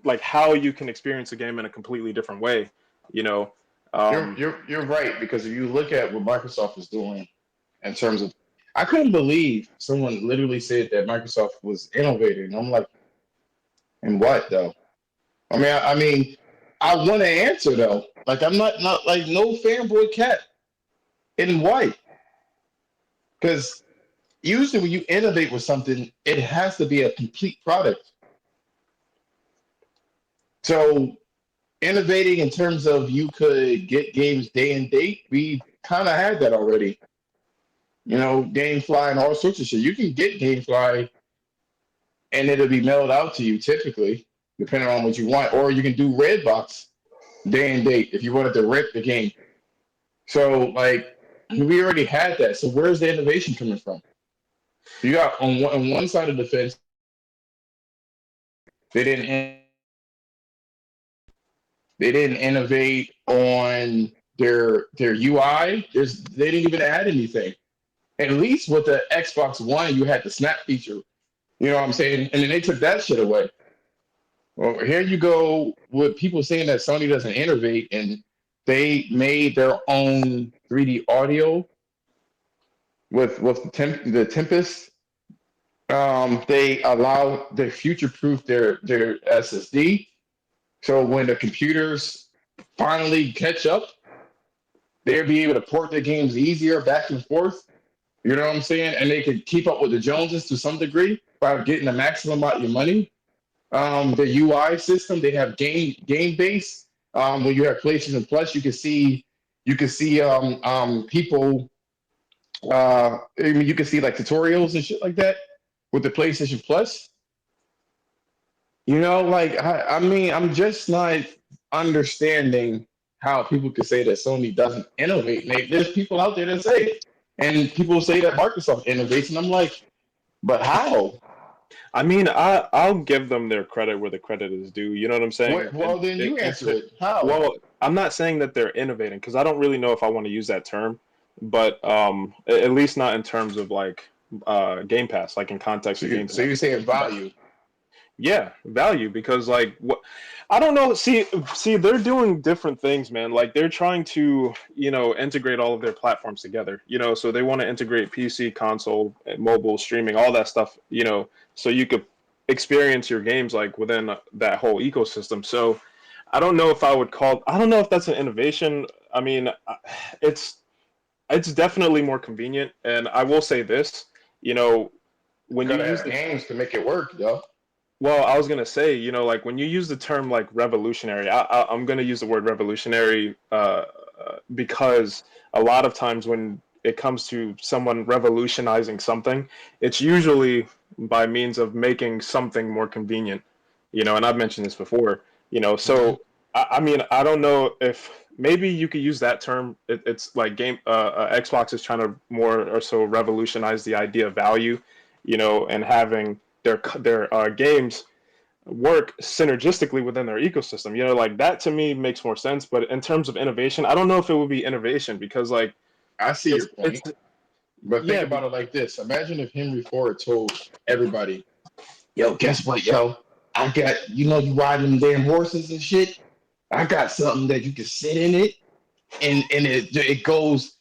like how you can experience a game in a completely different way, you know. You're um you're right, because if you look at what Microsoft is doing in terms of, I couldn't believe someone literally said that Microsoft was innovating. I'm like, in what though? I mean, I want to answer though. Like, I'm not like no fanboy cat in white, because usually when you innovate with something, it has to be a complete product. So innovating in terms of you could get games day and date, we kind of had that already. You know, GameFly and all sorts of shit. You can get GameFly and it'll be mailed out to you typically, depending on what you want. Or you can do Redbox day and date if you wanted to rent the game. So like we already had that. So where's the innovation coming from? You got on one side of the fence, they didn't they didn't innovate on their UI. They didn't even add anything. At least with the Xbox One, you had the snap feature. You know what I'm saying? And then they took that shit away. Well, here you go with people saying that Sony doesn't innovate, and they made their own 3D audio with the Tempest. They future proof their SSD. So when the computers finally catch up, they'll be able to port their games easier back and forth. You know what I'm saying? And they could keep up with the Joneses to some degree by getting the maximum out of your money. The UI system, they have game base. When you have PlayStation Plus, you can see people. I mean, you can see like tutorials and shit like that with the PlayStation Plus. You know, like I mean, I'm just not understanding how people could say that Sony doesn't innovate. There's people out there that say it, and people say that Microsoft innovates, and I'm like, but how? I mean, I'll give them their credit where the credit is due. You know what I'm saying? Well, then you answer it. How? Well, I'm not saying that they're innovating because I don't really know if I want to use that term, but at least not in terms of like Game Pass, like in context So, of Game so Pass. you're saying value? Yeah, value, because like what I don't know. See, they're doing different things, man. Like they're trying to, integrate all of their platforms together. So they want to integrate PC, console, and mobile streaming, all that stuff. So you could experience your games like within that whole ecosystem. So I don't know if I would call. I don't know if that's an innovation. I mean, it's it's definitely more convenient, and I will say this. You know, You when you gotta use have the games to make it work, yo. Well, I was gonna say, like when you use the term like revolutionary, I'm gonna use the word revolutionary because a lot of times when it comes to someone revolutionizing something, it's usually by means of making something more convenient. And I've mentioned this before. Mhm. So I mean, I don't know if maybe you could use that term. It's like Xbox is trying to more or so revolutionize the idea of value, and having their games work synergistically within their ecosystem. Like that to me makes more sense. But in terms of innovation, I don't know if it would be innovation because like I see your it's point, but think yeah. about it like this: imagine if Henry Ford told everybody, "Yo, guess what, yo? I got you ride them damn horses and shit. I got something that you can sit in it, and it goes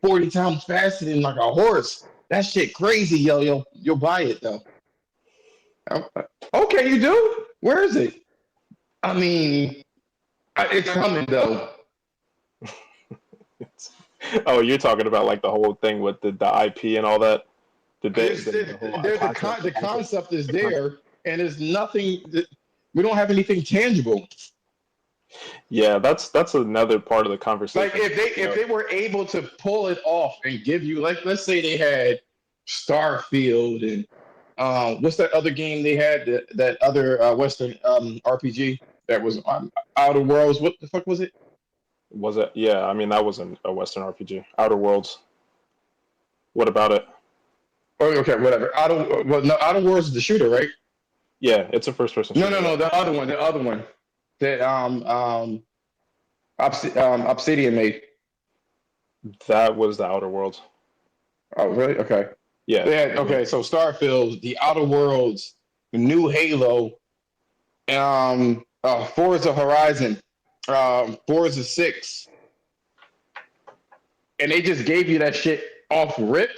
40 times faster than like a horse. That shit crazy, yo. You'll buy it though. Okay, you do. Where is it? I mean, it's coming though. Oh, you're talking about like the whole thing with the IP and all that. The whole The concept is the concept. there, and there's nothing. We don't have anything tangible. Yeah, that's another part of the Like conversation. if they were able to pull it off and give you, like, let's say they had Starfield and what's that other game they had, that other Western RPG that was on Outer Worlds. What the fuck was it? Was it? Yeah, I mean that wasn't a Western RPG. Outer Worlds. What about it? Oh, okay, whatever. Outer Worlds is the shooter, right? Yeah, it's a first-person No, shooter. no, Yeah, no, the other one that Obsidian made. that was the Outer Worlds. Oh, really? Okay. Yeah, Okay, so Starfield, the Outer Worlds, the new Halo, Forza Horizon, Forza 6, and they just gave you that shit off rip,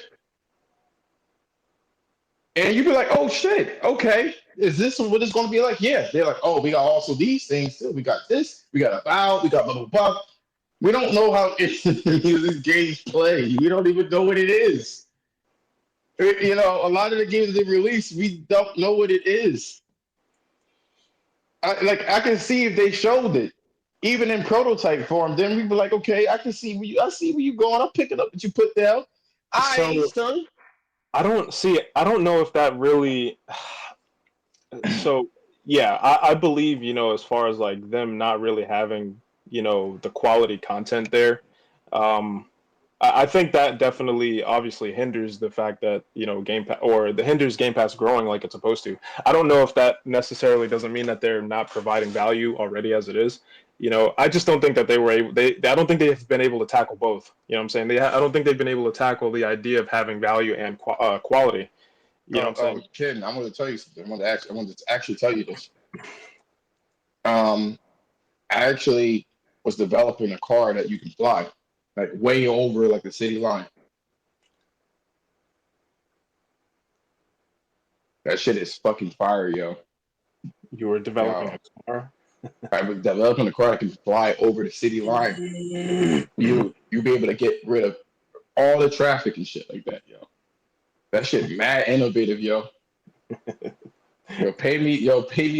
and you'd be like, oh shit, okay, is this what it's going to be like? Yeah, they're like, oh, we got also these things too. We got this, we got a bow, we got blah blah blah. We don't know how these games play. We don't even know what it is. A lot of the games they release, we don't know what it is. I can see if they showed it, even in prototype form. Then we'd be like, okay, I see where you going. I'm picking up what you put down. I so son. I don't know if that really. So yeah, I believe as far as like them not really having the quality content there. Um, I think that definitely obviously hinders the fact that Game Pass, or the hinders Game Pass growing like it's supposed to. I don't know if that necessarily doesn't mean that they're not providing value already as it is. I just don't think that they were able. I don't think they've been able to tackle both. You know what I'm saying? I don't think they've been able to tackle the idea of having value and quality. You know what I'm saying? Ken, I'm going to tell you something. I want to actually tell you this. Um, I actually was developing a car that you can fly, like way over like the city line. That shit is fucking fire, yo. You were developing Yo, a car. I was developing a car that can fly over the city line. You'll be able to get rid of all the traffic and shit like that, yo. That shit mad innovative, yo. Pay me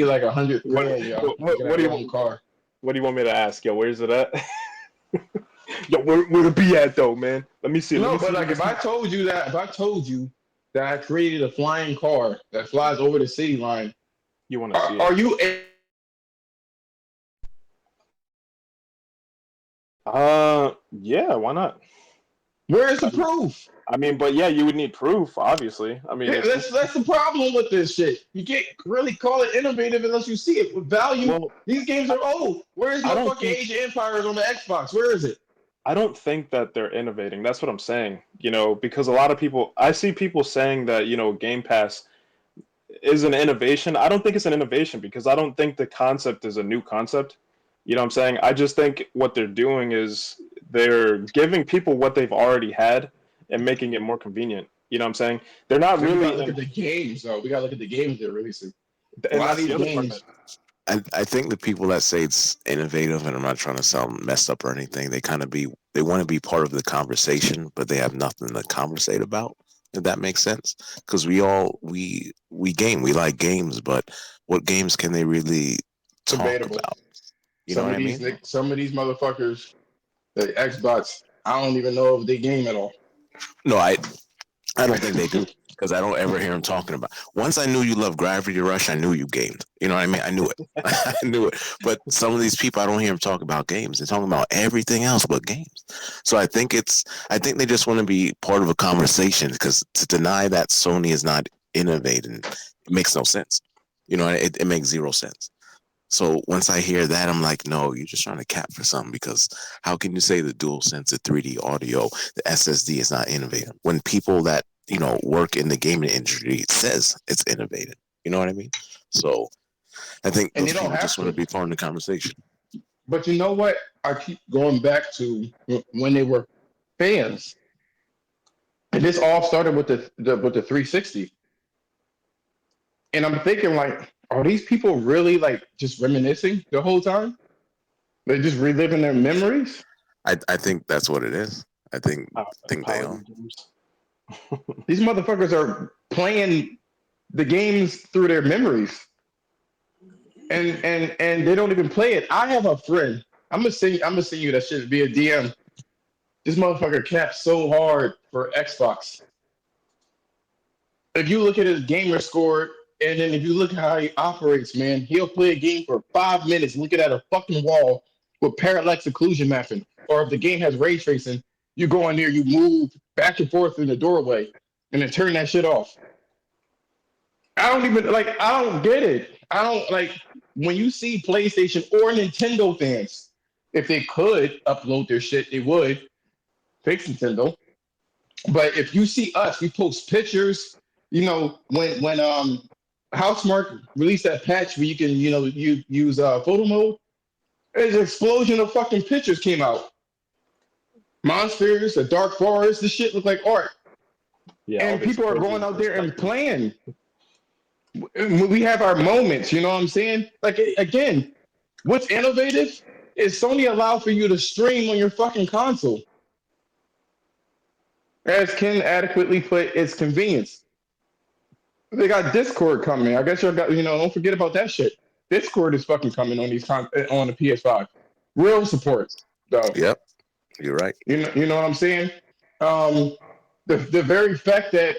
like 100 What, grand, yo. what, You can what have do your own you car. what do you want me to ask? Yo, where's it at? Yo, where it be at though, man? Let me see. Let No, me but see. Let like me see. if I told you that I created a flying car that flies over the city line, You want to see are it? you Yeah, why not? where's the I mean, proof? but yeah, you would need proof, obviously. I mean, Yeah, if that's the problem with this shit. You can't really call it innovative unless you see it with value. well, These games are old. Where's I my don't fucking think Age of Empires on the Xbox? Where is it? I don't think that they're innovating. That's what I'm saying. Because a lot of people, I see people saying that Game Pass is an innovation. I don't think it's an innovation because I don't think the concept is a new concept. You know what I'm saying? I just think what they're doing is they're giving people what they've already had and making it more convenient. You know what I'm saying? They're not Then we really, gotta look at the games, though. We gotta look at the games they're releasing. A and lot of that's these the other part. games. I think the people that say it's innovative, and I'm not trying to sound messed up or anything, they want to be part of the conversation, but they have nothing to conversate about. If that makes sense, because we game, we like games, but what games can they really talk Debatable. about? You know what I mean? Some of these motherfuckers, the Xbox, I don't even know if they game at all. No, I don't think they do because I don't ever hear them talking about. Once I knew you loved Gravity Rush, I knew you gamed. You know what I mean? I knew it. I knew it. But some of these people, I don't hear them talk about games. They're talking about everything else but games. So I think they just want to be part of a conversation because to deny that Sony is not innovating, it makes no sense. You know, it makes zero sense. So once I hear that, I'm like, no, you're just trying to cap for something because how can you say the DualSense, the 3D audio, the SSD is not innovative when people that, you know, work in the gaming industry says it's innovative. You know what I mean? So I think And those they don't people have just want to. to be part of the conversation. But you know what? I keep going back to when they were fans, and this all started with the 360. And I'm thinking, like, are these people really like just reminiscing the whole time? They're just reliving their memories. I think that's what it is. I think they Power are. games. These motherfuckers are playing the games through their memories, and they don't even play it. I have a friend. I'm gonna send you that shit via DM. This motherfucker caps so hard for Xbox. If you look at his gamer score, and then if you look at how he operates, man, he'll play a game for 5 minutes looking at a fucking wall with parallax occlusion mapping. Or if the game has ray tracing, you go in there, you move back and forth in the doorway, and then turn that shit off. I don't get it. I don't like when you see PlayStation or Nintendo fans, if they could upload their shit, they would fix Nintendo. But if you see us, we post pictures. You know, when Housemark released that patch where you can, you know, you use photo mode, there's an explosion of fucking pictures came out. Monsters, a dark forest, this shit look like art. Yeah, And people are going out there and playing. We have our moments, you know what I'm saying? Like, again, what's innovative is Sony allow for you to stream on your fucking console. As Ken adequately put, it's convenience. They got Discord coming. I guess don't forget about that shit. Discord is fucking coming on on the PS5. Real support, though. Yep, you're right. You know what I'm saying? The very fact that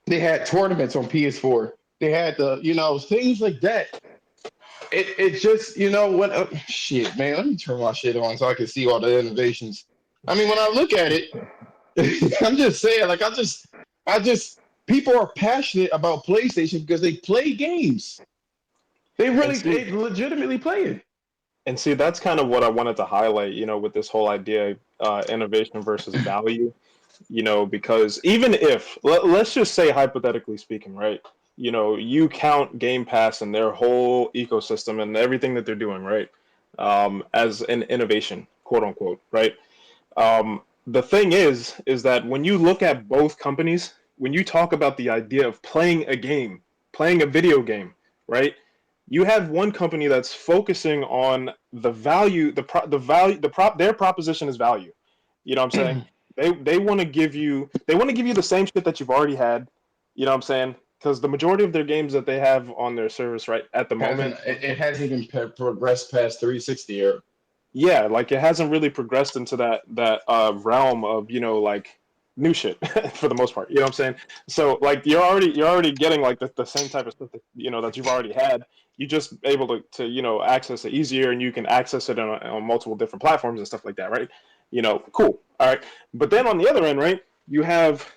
they had tournaments on PS4, they had things like that. It just what shit, man. Let me turn my shit on so I can see all the innovations. I mean, when I look at it, I'm just saying, like, I just people are passionate about PlayStation because they play games. They legitimately play it. And see, that's kind of what I wanted to highlight, with this whole idea, innovation versus value, because even if, let's just say hypothetically speaking, right, you count Game Pass and their whole ecosystem and everything that they're doing, right, as an innovation, quote unquote, right? The thing is that when you look at both companies, when you talk about the idea of playing a game, playing a video game, right? You have one company that's focusing on the value, their proposition is value. You know what I'm saying? They want to give you the same shit that you've already had. You know what I'm saying? Because the majority of their games that they have on their service right at the moment, it hasn't even progressed past 360 era. Yeah, like it hasn't really progressed into that realm of like new shit for the most part. You know what I'm saying? So like you're already getting like the same type of stuff that that you've already had. You just able to access it easier, and you can access it on multiple different platforms and stuff like that, right? Cool. All right. But then on the other end, right, you have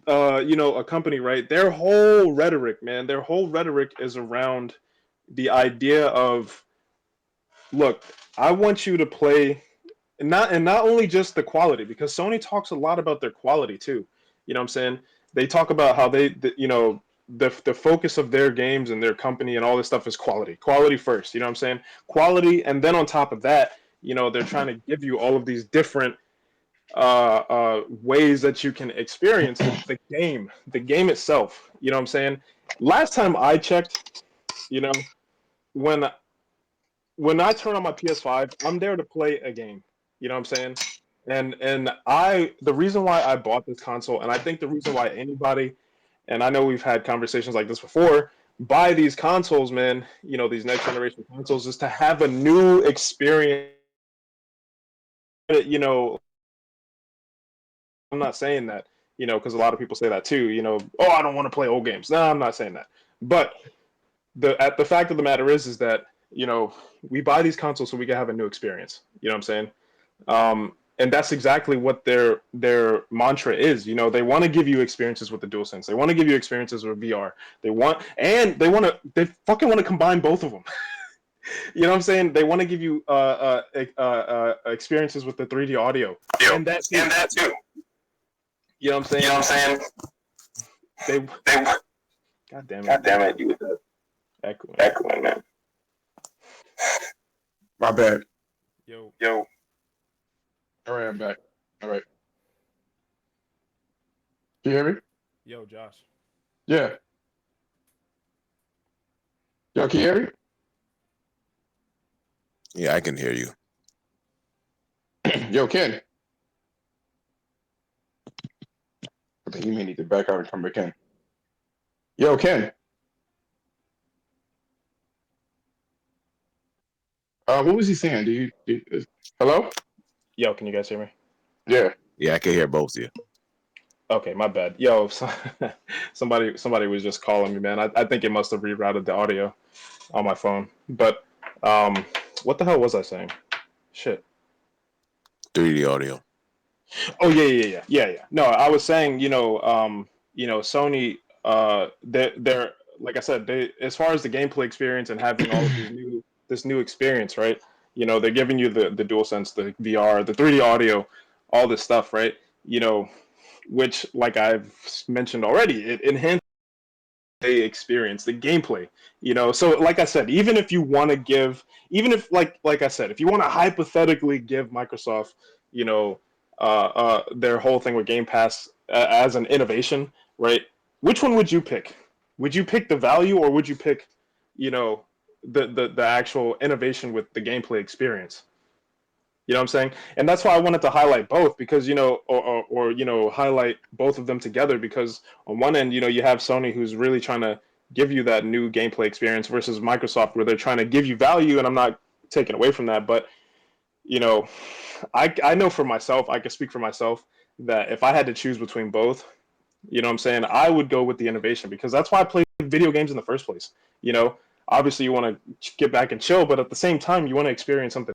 a company, right? Their whole rhetoric, man, is around the idea of, look, I want you to play, and not only just the quality, because Sony talks a lot about their quality too. You know what I'm saying? They talk about how the focus of their games and their company and all this stuff is quality first. You know what I'm saying? Quality, and then on top of that, they're trying to give you all of these different ways that you can experience the game itself. You know what I'm saying? Last time I checked, when I turn on my PS5, I'm there to play a game. You know what I'm saying? And the reason why I bought this console, and I think the reason why anybody, and I know we've had conversations like this before, buy these consoles, man, these next generation consoles, is to have a new experience. I'm not saying that, because a lot of people say that too, oh, I don't want to play old games. No, I'm not saying that. But the fact of the matter is that, we buy these consoles so we can have a new experience. You know what I'm saying? And that's exactly what their mantra is. They want to give you experiences with the DualSense. They want to give you experiences with VR. They fucking want to combine both of them. You know what I'm saying? They want to give you experiences with the 3D audio. And that too. You know what I'm saying? They God damn it, you with that echoing, man. My bad. Yo. All right, I'm back. All right. Can you hear me? Yo, Josh. Yeah. Yo, can you hear me? Yeah, I can hear you. Yo, Ken. I think you may need to back out and come back in. Yo, Ken. What was he saying? Hello? Yo, can you guys hear me? Yeah. Yeah, I can hear both of you. Okay, my bad. Yo, somebody was just calling me, man. I think it must have rerouted the audio on my phone. But what the hell was I saying? Shit. 3D audio. Oh yeah. No, I was saying, Sony, they're like I said, as far as the gameplay experience and having all of this new experience, right? They're giving you the DualSense, the VR, the 3D audio, all this stuff, right? Which, like I've mentioned already, it enhances the experience, the gameplay. So like I said, even if you want to give, even if like I said, if you want to hypothetically give Microsoft, their whole thing with Game Pass as an innovation, right? Which one would you pick? Would you pick the value, or would you pick, the actual innovation with the gameplay experience? You know what I'm saying? And that's why I wanted to highlight both, because, or highlight both of them together, because on one end, you have Sony, who's really trying to give you that new gameplay experience, versus Microsoft, where they're trying to give you value. And I'm not taking away from that, but, I know for myself, I can speak for myself, that if I had to choose between both, you know what I'm saying, I would go with the innovation, because that's why I play video games in the first place. Obviously you want to get back and chill, but at the same time, you want to experience something.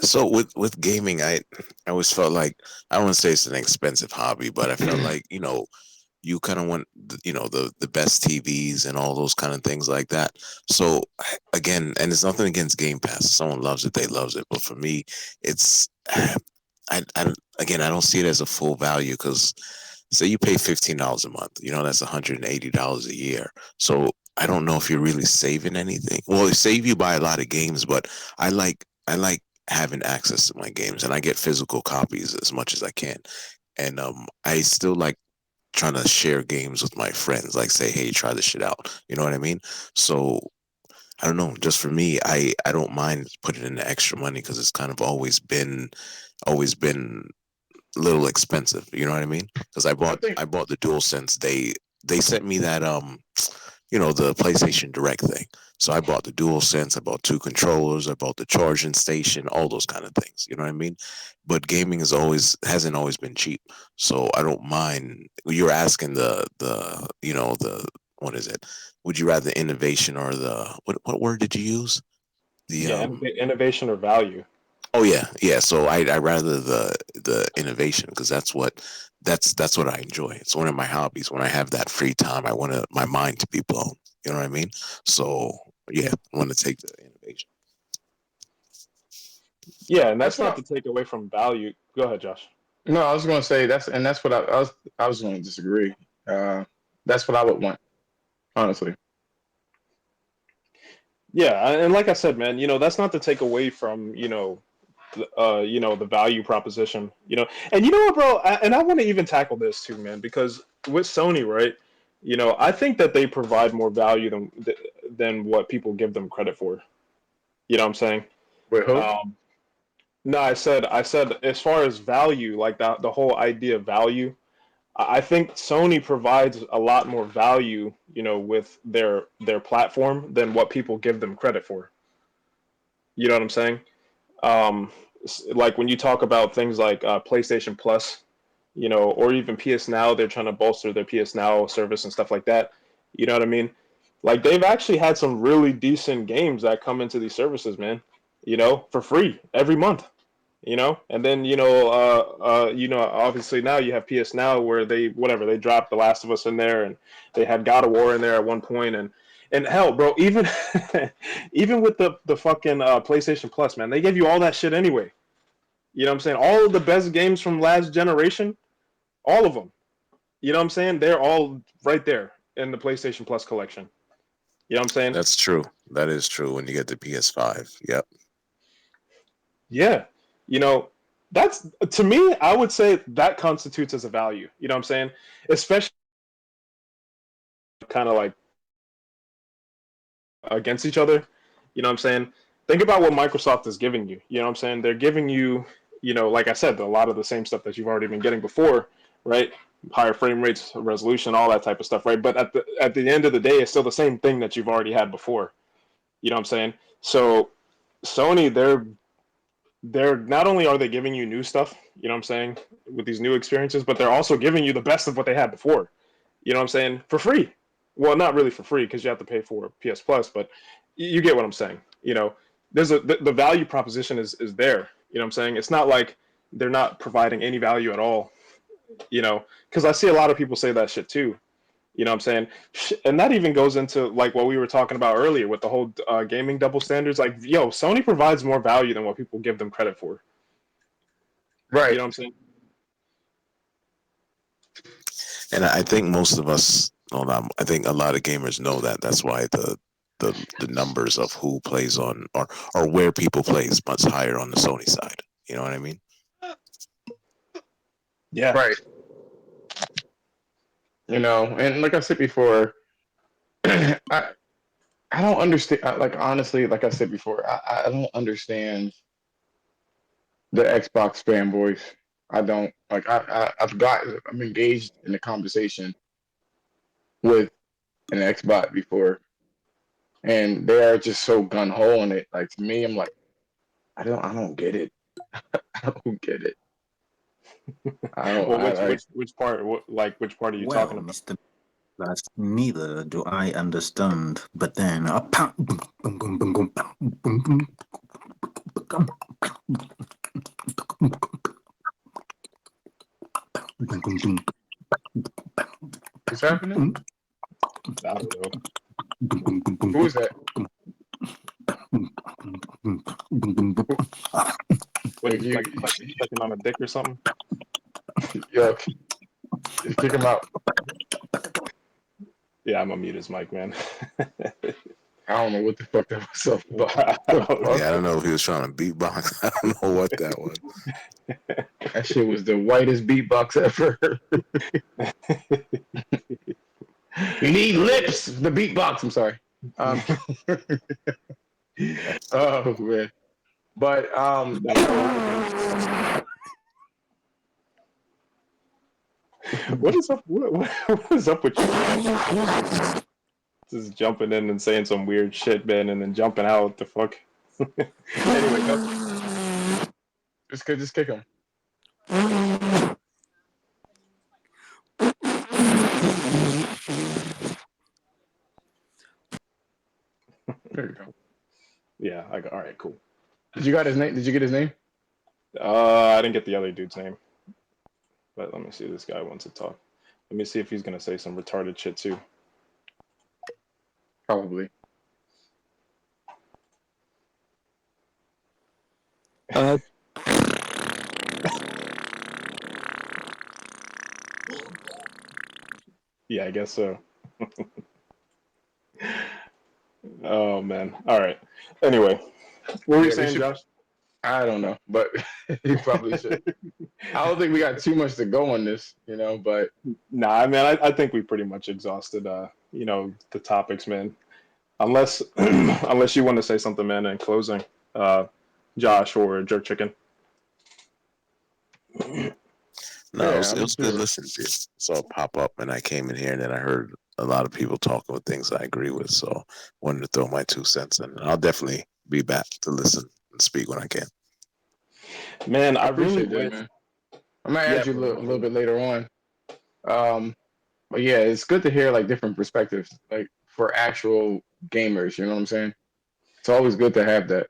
So with gaming, I always felt like, I don't want to say it's an expensive hobby, but I felt like, you kind of want the best TVs and all those kind of things like that. So again, and it's nothing against Game Pass. If someone loves it, they loves it. But for me, it's again, I don't see it as a full value, because say you pay $15 a month, that's $180 a year. So I don't know if you're really saving anything. Well, it save you buy a lot of games, but I like having access to my games, and I get physical copies as much as I can. And I still like trying to share games with my friends, like say, hey, try this shit out. You know what I mean? So I don't know. Just for me, I don't mind putting in the extra money, because it's kind of always been a little expensive. You know what I mean? Because I bought the DualSense. They sent me that the PlayStation Direct thing. So I bought the DualSense, I bought 2 controllers, I bought the charging station, all those kind of things. You know what I mean? But gaming hasn't always been cheap. So I don't mind. You're asking the what is it? Would you rather innovation or the what word did you use? Innovation or value. Oh yeah. So I rather the innovation, because that's what I enjoy. It's one of my hobbies. When I have that free time, I want my mind to be blown. You know what I mean? So Yeah, want to take the innovation. Yeah, and That's that's not what to take away from value. Go ahead, Josh. no, I was gonna say that's what I was gonna disagree. That's what I would want, honestly. Yeah, and like I said, man, that's not to take away from, the value proposition, And you know what, bro? And I want to even tackle this too, man, because with Sony, right? I think that they provide more value than what people give them credit for. You know what I'm saying? Wait, who? Um, no, I said as far as value, like the whole idea of value, I think Sony provides a lot more value, with their platform than what people give them credit for. You know what I'm saying? Like when you talk about things like PlayStation Plus, or even PS Now, they're trying to bolster their PS Now service and stuff like that. You know what I mean? Like they've actually had some really decent games that come into these services, man. For free every month. And then obviously now you have PS Now where they dropped The Last of Us in there, and they had God of War in there at one point, and hell, bro, even even with the fucking PlayStation Plus, man, they gave you all that shit anyway. You know what I'm saying? All of the best games from last generation, all of them. You know what I'm saying? They're all right there in the PlayStation Plus collection. You know what I'm saying? That's true. That is true when you get the PS5. Yep. Yeah. You know, that's to me, I would say that constitutes as a value. You know what I'm saying? Especially kind of like against each other. You know what I'm saying? Think about what Microsoft is giving you. You know what I'm saying? They're giving you, like I said, a lot of the same stuff that you've already been getting before, right? Higher frame rates, resolution, all that type of stuff, right? But at the end of the day, it's still the same thing that you've already had before. You know what I'm saying? So Sony, they're not only are they giving you new stuff, you know what I'm saying, with these new experiences, but they're also giving you the best of what they had before. You know what I'm saying? For free. Well, not really for free because you have to pay for PS Plus, but you get what I'm saying. The value proposition is there. You know what I'm saying? It's not like they're not providing any value at all. Because I see a lot of people say that shit too. You know what I'm saying? And that even goes into like what we were talking about earlier with the whole gaming double standards. Like, yo, Sony provides more value than what people give them credit for. You Right. know what I'm saying? And I think most of us, well, I think a lot of gamers know that. That's why the numbers of who plays on or where people play is much higher on the Sony side. You know what I mean? Yeah. Right. And like I said before, I don't understand. Like honestly, like I said before, I don't understand the Xbox fanboys. I don't like. I'm engaged in a conversation with an Xbox before, and they are just so gun ho on it. Like to me, I'm like, I don't get it. I don't get it. I don't. Well, I like. which part? Which part are you Well, talking about? Mr. Plus, neither do I understand. But then, What's happening? I don't know. Who is that? What Like you you, like sucking on a dick or something? yo, kick him out. Yeah, I'm gonna mute his mic, man. I don't know what the fuck that was up about. I The don't fuck? Yeah, I don't know if he was trying to beatbox. I don't know what that was. That shit was the whitest beatbox ever. You need lips. The beatbox. I'm sorry. Um, oh man. But What is up? What is up with you, man? Just jumping in and saying some weird shit, man, and then jumping out. What the fuck? Anyway, go. just kick him. There you go. Yeah, all right, cool. Did you got his name? Did you get his name? I didn't get the other dude's name, but let me see. This guy wants to talk. Let me see if he's gonna say some retarded shit too. Probably. Yeah, I guess so. Oh man. All right. Anyway, what were you Yeah, we saying, should. Josh? I don't know, but you probably should. I don't think we got too much to go on this, but Nah, I mean, I think we pretty much exhausted, the topics, man. Unless, unless you want to say something, man, in closing, Josh or Jerk Chicken. No, yeah, it I'm was good just. listening to it. Saw it pop up, and I came in here, and then I heard a lot of people talking with things I agree with. So wanted to throw my 2 cents in. I'll definitely be back to listen and speak when I can. Man, I I really appreciate that, wish. man. I might Yeah, add you a bro. little bit later on. But yeah, it's good to hear like different perspectives, like for actual gamers. You know what I'm saying? It's always good to have that.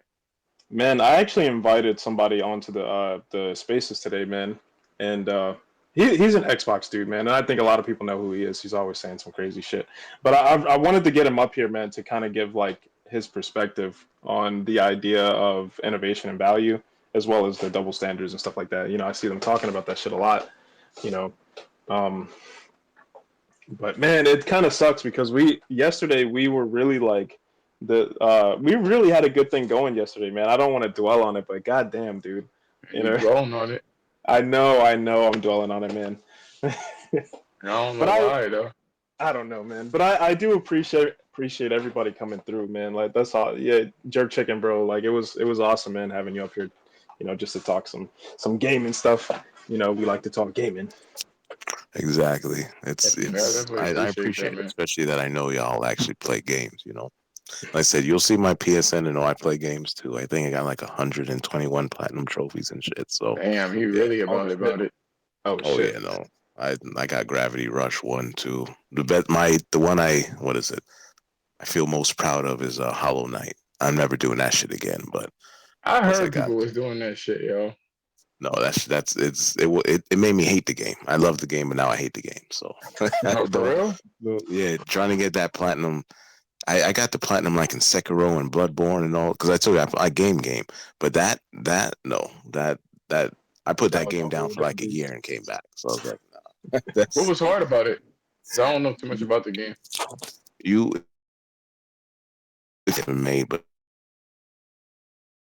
Man, I actually invited somebody onto the spaces today, man, and he's an Xbox dude, man, and I think a lot of people know who he is. He's always saying some crazy shit, but I wanted to get him up here, man, to kind of give like his perspective on the idea of innovation and value, as well as the double standards and stuff like that. I see them talking about that shit a lot, you know. Um, but man, it kind of sucks because yesterday we were really like we really had a good thing going yesterday, man. I don't want to dwell on it, but goddamn, dude, you You know, dwelling on it. I know, I'm dwelling on it, man. I don't But know why though. I don't know, man. But I do appreciate everybody coming through, man. Like that's all. Yeah, Jerk Chicken, bro. Like it was awesome, man, having you up here, just to talk some gaming stuff. We like to talk gaming. Exactly. Yeah, I definitely I appreciate that, appreciate it, man. especially that I know y'all actually play games. Like I said, you'll see my PSN and know I play games too. I think I got like 121 platinum trophies and shit. So Damn, he yeah. really Oh shit. about it. Oh Oh shit. yeah, no. I got Gravity Rush 1, 2. The one what is it? I feel most proud of is Hollow Knight. I'm never doing that shit again, but I once I heard got people was doing that shit, yo. no, it made me hate the game. I love the game, but now I hate the game. So No, for don't, real? yeah, trying to get that platinum. I got the platinum like in Sekiro and Bloodborne and all because I told you I game, but that no that I put That that was a game down whole for like different a beast. year and came back. So I was like, nah, What that's was hard about it? 'Cause I don't know too much about the game. you. It's been made, but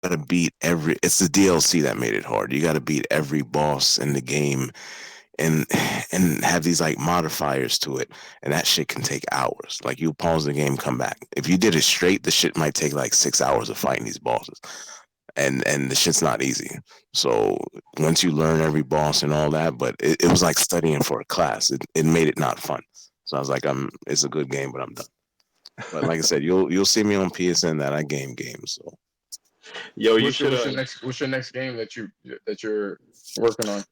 gotta beat every. It's the DLC that made it hard. You got to beat every boss in the game and have these like modifiers to it, and that shit can take hours. Like you pause the game, come back. If you did it straight, the shit might take like 6 hours of fighting these bosses, and the shit's not easy. So once you learn every boss and all that, but it was like studying for a class. It made it not fun. So I was like, it's a good game, but I'm done. But like I said, you'll see me on PSN that I game games. So Yo, you What's your, should. what's your next game that you're working on?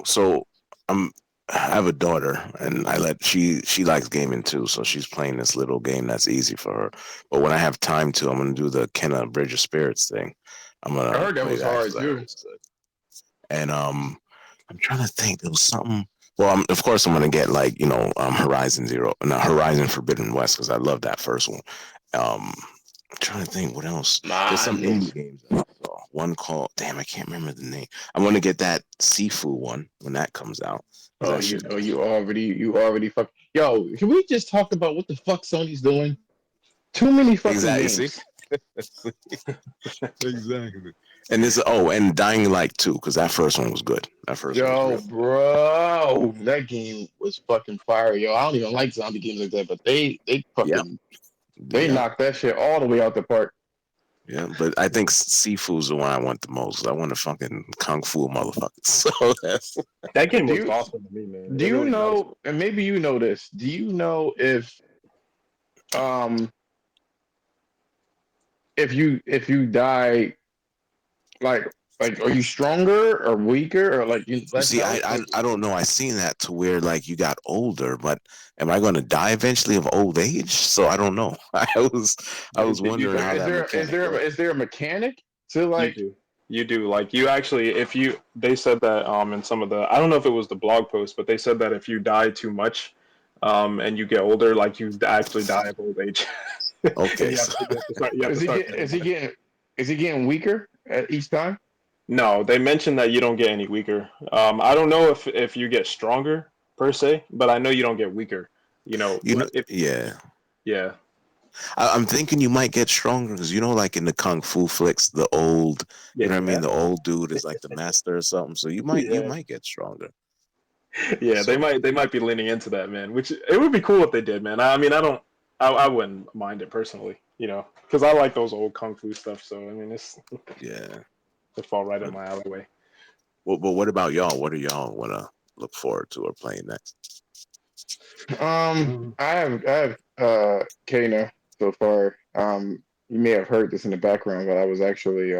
so I have a daughter, and she likes gaming too. So she's playing this little game that's easy for her. But when I have time to, I'm gonna do the Kenna Bridge of Spirits thing. I'm I gonna heard that play was that hard because I heard too. it's good. And I'm trying to think. There was something. Well, of course, I'm gonna get like Horizon Zero, no, Horizon Forbidden West because I love that first one. I'm trying to think what else. There's some Man, indie games that I saw. One called, damn, I can't remember the name. I'm gonna get that Sifu one when that comes out. oh, That shit. you already fuck. Yo, can we just talk about what the fuck Sony's doing? Too many fucking Exactly. See? games. Exactly. And and Dying Light 2, because that first one was good. That first one was Yo, real. bro, that game was fucking fire. Yo, I don't even like zombie games like that, but they Yep. fucking they Yeah. knocked that shit all the way out the park. Yeah. But I think Sifu's the one I want the most. I want to fucking Kung Fu motherfucker. So that's That game Do was you awesome to me, man. do It you really was. know? And maybe you know this. Do you know um if you die like are you stronger or weaker or like you less see, health? Like, I don't know. I seen that to where like you got older, but am I gonna die eventually of old age? So I don't know. I was wondering how that mechanic works. is there a mechanic to You like? do. You do. Like you actually, if you, they said that in some of the, I don't know if it was the blog post, but they said that if you die too much, and you get older, like you actually die of old age. And Okay, you have so to, you have to start. You have Is to he start get from the bottom. is he getting weaker at each time? No, they mentioned that you don't get any weaker. I don't know if you get stronger per se, but I know you don't get weaker. You know, You know, if yeah. yeah, I'm thinking you might get stronger because like in the kung fu flicks, the old, you know what I yeah, mean, the old dude is like the master or something. So you yeah, might get stronger. yeah. So They might be leaning into that, man. Which it would be cool if they did, man. I mean, I wouldn't mind it personally, because I like those old kung fu stuff. So I mean, yeah. it fall right in But, my alleyway. but what about y'all? What do y'all want to look forward to or playing next? I have Kana so far. You may have heard this in the background, but I was actually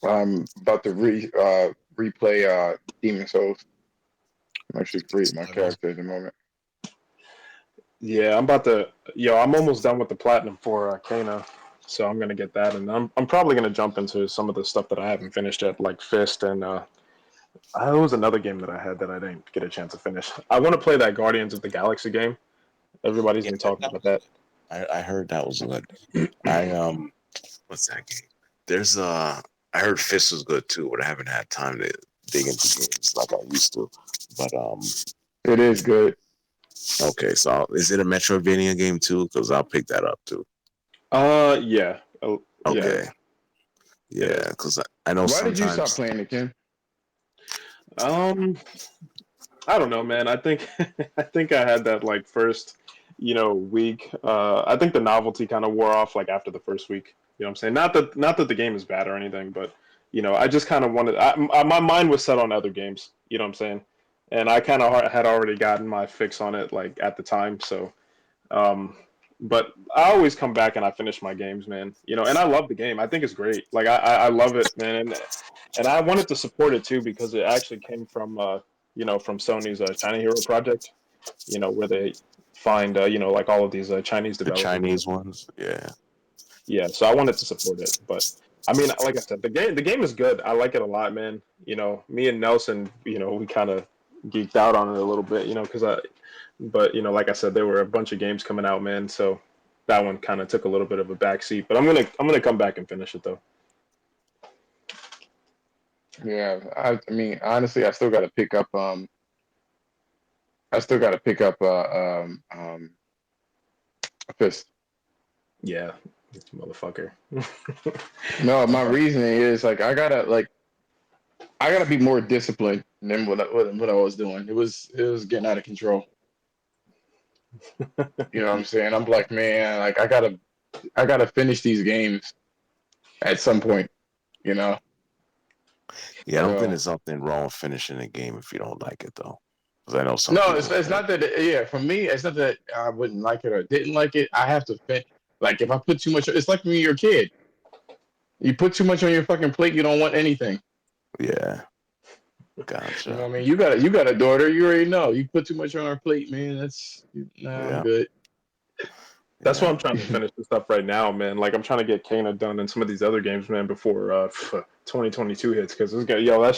I'm about to replay Demon Souls. I'm actually creating my character at the moment. Yeah, I'm about to. Yo, I'm almost done with the platinum for Kana, so I'm gonna get that, and I'm probably gonna jump into some of the stuff that I haven't finished yet, like Fist, and there was another game that I had that I didn't get a chance to finish. I want to play that Guardians of the Galaxy game. Everybody's Yeah, been talking that about was that. good. I heard that was good. I what's that game? There's I heard Fist was good too, but I haven't had time to dig into games like I used to. But It is good. okay, so is it a Metroidvania game too? Because I'll pick that up too. Yeah, yeah, Okay, it yeah, is. because I know Why did you stop sometimes. playing it, Ken? Um, I don't know, man. I think I think I had that like first, week. I think the novelty kind of wore off like after the first week. You know what I'm saying? Not that the game is bad or anything, but I just kind of wanted. My mind was set on other games. You know what I'm saying? And I kind of had already gotten my fix on it like at the time. So, um, but I always come back and I finish my games, man. And I love the game. I think it's great. Like I love it, man. And I wanted to support it too because it actually came from from Sony's China Hero project, where they find like all of these Chinese The developers. Chinese ones, yeah, Yeah, so I wanted to support it, but I mean, like I said, the game is good. I like it a lot, man. Me and Nelson, we kind of geeked out on it a little bit, because but like I said, there were a bunch of games coming out, man. So that one kind of took a little bit of a backseat, but I'm gonna come back and finish it though. Yeah, I mean, honestly, I still got to pick up a Fist. Yeah, this motherfucker. No, my Uh, reasoning is like I gotta be more disciplined than what I was doing. It was getting out of control. You know what I'm saying? I'm like, man, like I gotta finish these games at some point. You know? yeah. I don't think So there's something wrong with finishing a game if you don't like it though, because I know some no, people. it's not that. Yeah, for me, it's not that I wouldn't like it or didn't like it. I have to fit. Like if I put too much, it's like when you're a kid. You put too much on your fucking plate, you don't want anything. Yeah, You know gotcha. what I mean? You got a daughter. You already know. You put too much on her plate, man. I'm Yeah, good. That's why yeah. I'm trying to finish this stuff right now, man. Like I'm trying to get Kana done and some of these other games, man, before 2022 hits. Because that's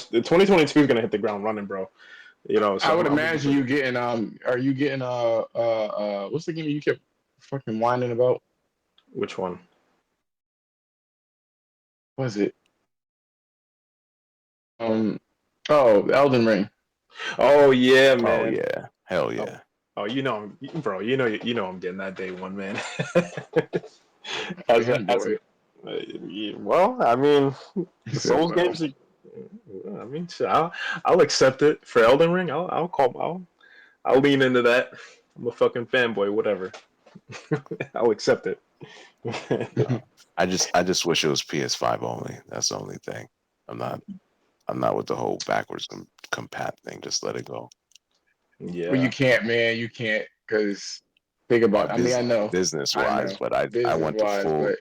2022 is gonna hit the ground running, bro. So I would I'm imagine you getting are you getting what's the game you kept fucking whining about? which one? What was it? Um oh, Elden Ring. Oh yeah, Oh man. yeah, hell Oh, yeah. oh, bro. I'm getting that day one, man. As Fanboy. a well, I mean, He the said, Souls well. games. I mean, shit, I'll accept it for Elden Ring. I'll lean into that. I'm a fucking fanboy, whatever. I'll accept it. No, I just wish it was PS5 only. That's the only thing. I'm not I'm not with the whole backwards compat thing. Just let it go. Well, you Yeah, can't, man. You can't because think about I mean, Business I wise, know, but I business want the wise, full. but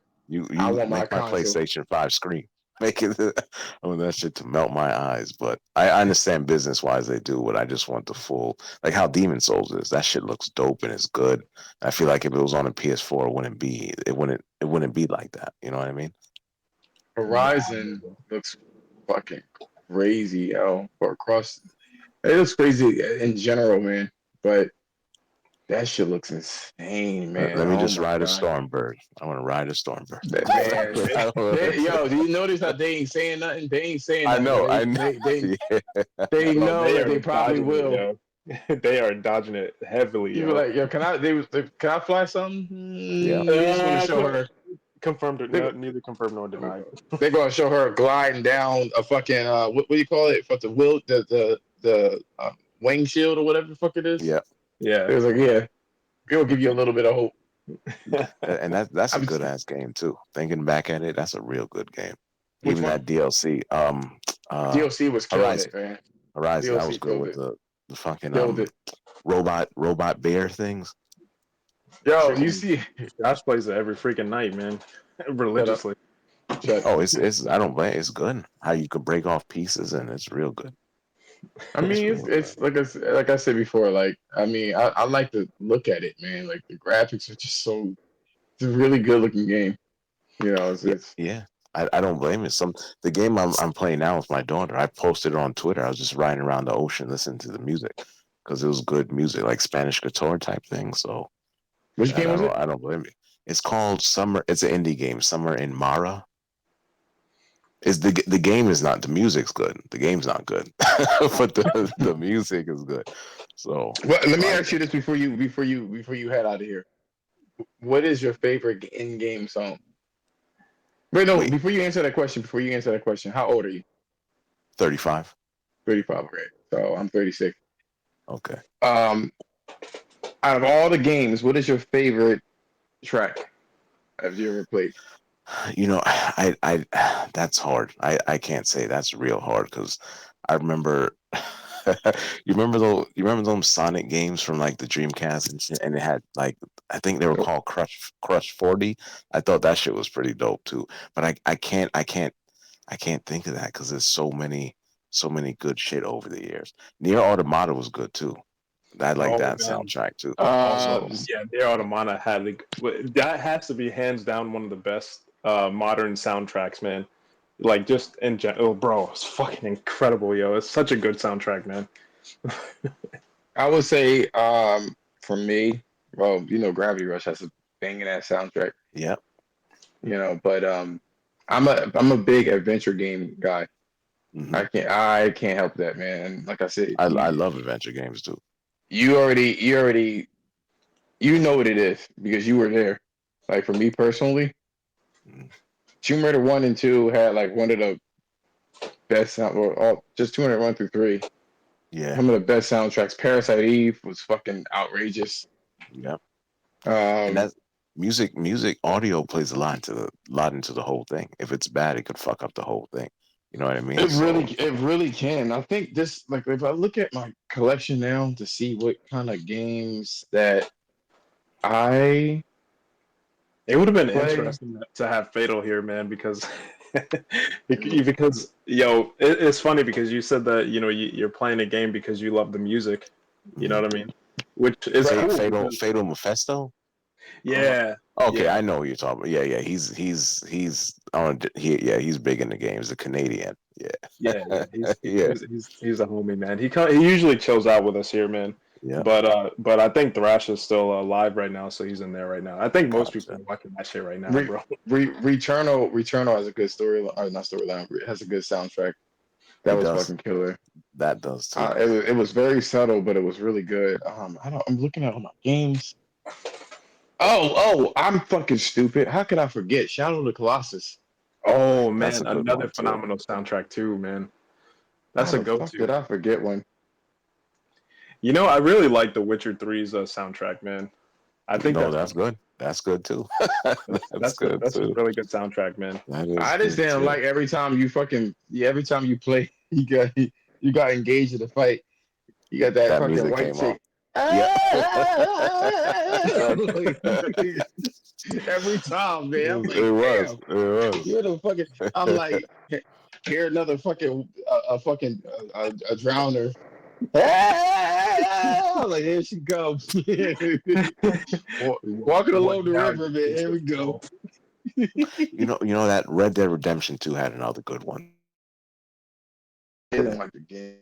I You want my make my console. PlayStation 5 screen. Make it. I want that shit to melt my eyes. But I understand business wise they do, but I just want the full, like how Demon Souls is. That shit looks dope and it's good. I feel like if it was on a PS4, it wouldn't be like that. You know what I mean? Horizon looks fucking crazy, yo. For across, it looks crazy in general, man. But That shit looks insane, Let, man. let me Oh just my ride a god. Stormbird. I want to ride a Stormbird. Man, yo, do you notice how they ain't saying nothing? They ain't saying I nothing, but know, I know. Yeah. they No, know they that are they probably dodging it, will. yo. They are dodging it heavily, You be yo. like, yo, can I fly something? Yeah. We just want to show Uh, her. Confirmed or They, no, neither confirmed nor denied. they're gonna show her gliding down a fucking what do you call it? But the will the wing shield or whatever the fuck it is. Yeah. Yeah. It was like, yeah, it'll give you a little bit of hope. And that's a I'm good ass game too. Thinking back at it, that's a real good game. which Even one? that DLC, DLC was killing Horizon. it, man. Horizon, that was DLC good killed with it. the fucking Killed it. robot bear things. Yo, you Freaking see? Josh plays it every freaking night, man. Shut up. Religiously. Shut. Oh, it's I don't blame it's good. How you could break off pieces and it's real good. I mean, it's like I said before. Like, I mean, I like to look at it, man. Like the graphics are just so. It's a really good looking game. You know, Yeah, yeah. I don't blame it. The game I'm playing now with my daughter, I posted it on Twitter. I was just riding around the ocean listening to the music because it was good music, like Spanish guitar type thing. So which game was it? I don't blame you. It's called Summer. It's an indie game, Summer in Mara. Is the game is not the music's good. The game's not good, but the music is good. So Well, let me ask you this before you head out of here. What is your favorite in-game song? Wait, no. wait, Before you answer that question, how old are you? 35. 35. Okay, so I'm 36. Okay. Out of all the games, what is your favorite track? Have you ever played? You know, I that's hard. I can't say that's real hard because I remember. You remember those Sonic games from like the Dreamcast and shit, and it had like I think they were called Crush 40. I thought that shit was pretty dope too. But I can't think of that because there's so many good shit over the years. Near Automata was good too. I like Oh that man. soundtrack too. Also, Um, yeah, Nier Automata had that has to be hands down one of the best modern soundtracks, man. Like just in general, bro, it's fucking incredible, yo. It's such a good soundtrack, man. I would say, for me, well, you know, Gravity Rush has a banging ass soundtrack. Yep. You know, but I'm a big adventure game guy. Hmm. I can't help that, man. Like I said, I love adventure games too. you know what it is because you were there. Like for me personally, Mhm. Tomb Raider 1 and 2 had like one of the best sound or all just 201 through 3. Yeah. Some of the best soundtracks. Parasite Eve was fucking outrageous. Yep. And Um, that music audio plays a lot into the whole thing. If it's bad, it could fuck up the whole thing. You know what I mean? it really can. I think this like if I look at my collection now to see what kind of games that I It would have been play. interesting to have Fatal here, man, because because yo, it's funny because you said that you're playing a game because you love the music. You know Mhm. what I mean? Which is cool. Because, Fatal Mephisto. yeah, Okay, yeah, I know what you're talking about. Yeah. He's on. He's big in the games. The Canadian. yeah, Yeah. yeah. He's Yeah. he's a homie, man. He usually chills out with us here, man. Yeah. But I think Thrash is still live right now, so he's in there right now. I think most people Gotcha. are watching that shit right now, Re, bro. Returnal has a good story, or not storyline. But it has a good soundtrack. That It was does. fucking killer. That does too. It was very subtle, but it was really good. I'm looking at all my games. I'm fucking stupid. How could I forget Shadow of the Colossus? Oh That's a man, good another one too. phenomenal soundtrack too, man. How That's a the fuck go-to. did I forget one? I really like The Witcher 3's soundtrack, man. I think No, that's that's good. That's good too. That's that's a good that's a too. really good soundtrack, man. That is I just good didn't too. like every time you play, you got engaged in the fight. You got that That fucking music white came on. chick. Yep. Every time, man. I'm like, It was. damn, It was. you're the fucking. I'm like, here another fucking a drowner. I'm like, here she comes. Walking What along the now river, you man. face Here the we go. soul. You know that Red Dead Redemption 2 had another good one. I didn't like the game.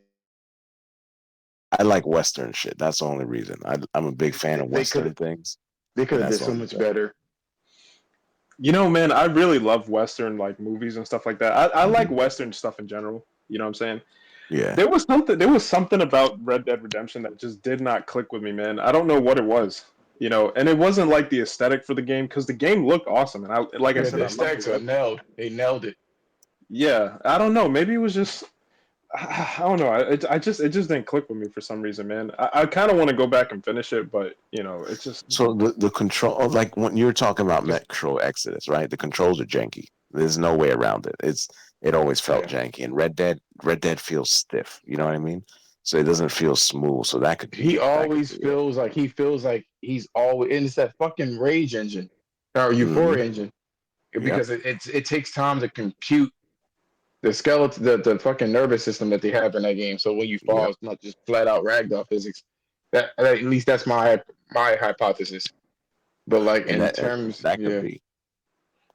I like Western shit. That's the only reason. I'm a big fan of They Western could things. they could have That's did the so only much thing. better. You know, man, I really love Western like movies and stuff like that. I like Western stuff in general. You know what I'm saying? Yeah. There was something about Red Dead Redemption that just did not click with me, man. I don't know what it was. You know, and it wasn't like the aesthetic for the game because the game looked awesome, and I Yeah, said, the I love the stacks are weapon. nailed. They nailed it. Yeah, I don't know. Maybe it was just I don't know. It just didn't click with me for some reason, man. I kind of want to go back and finish it, but you know, it's just So the control, like when you're talking about Metro Exodus, right? The controls are janky. There's no way around it. It always felt Yeah. janky, and Red Dead feels stiff. You know what I mean? So it doesn't feel smooth. So that could He be always it. feels like he's always, and it's that fucking rage engine or Hmm. euphoria engine Yeah, because it takes time to compute the skeleton, the fucking nervous system that they have in that game. So when you yeah, fall, it's not just flat out ragdoll physics. That at least that's my hypothesis. But like and in terms, that could yeah, be.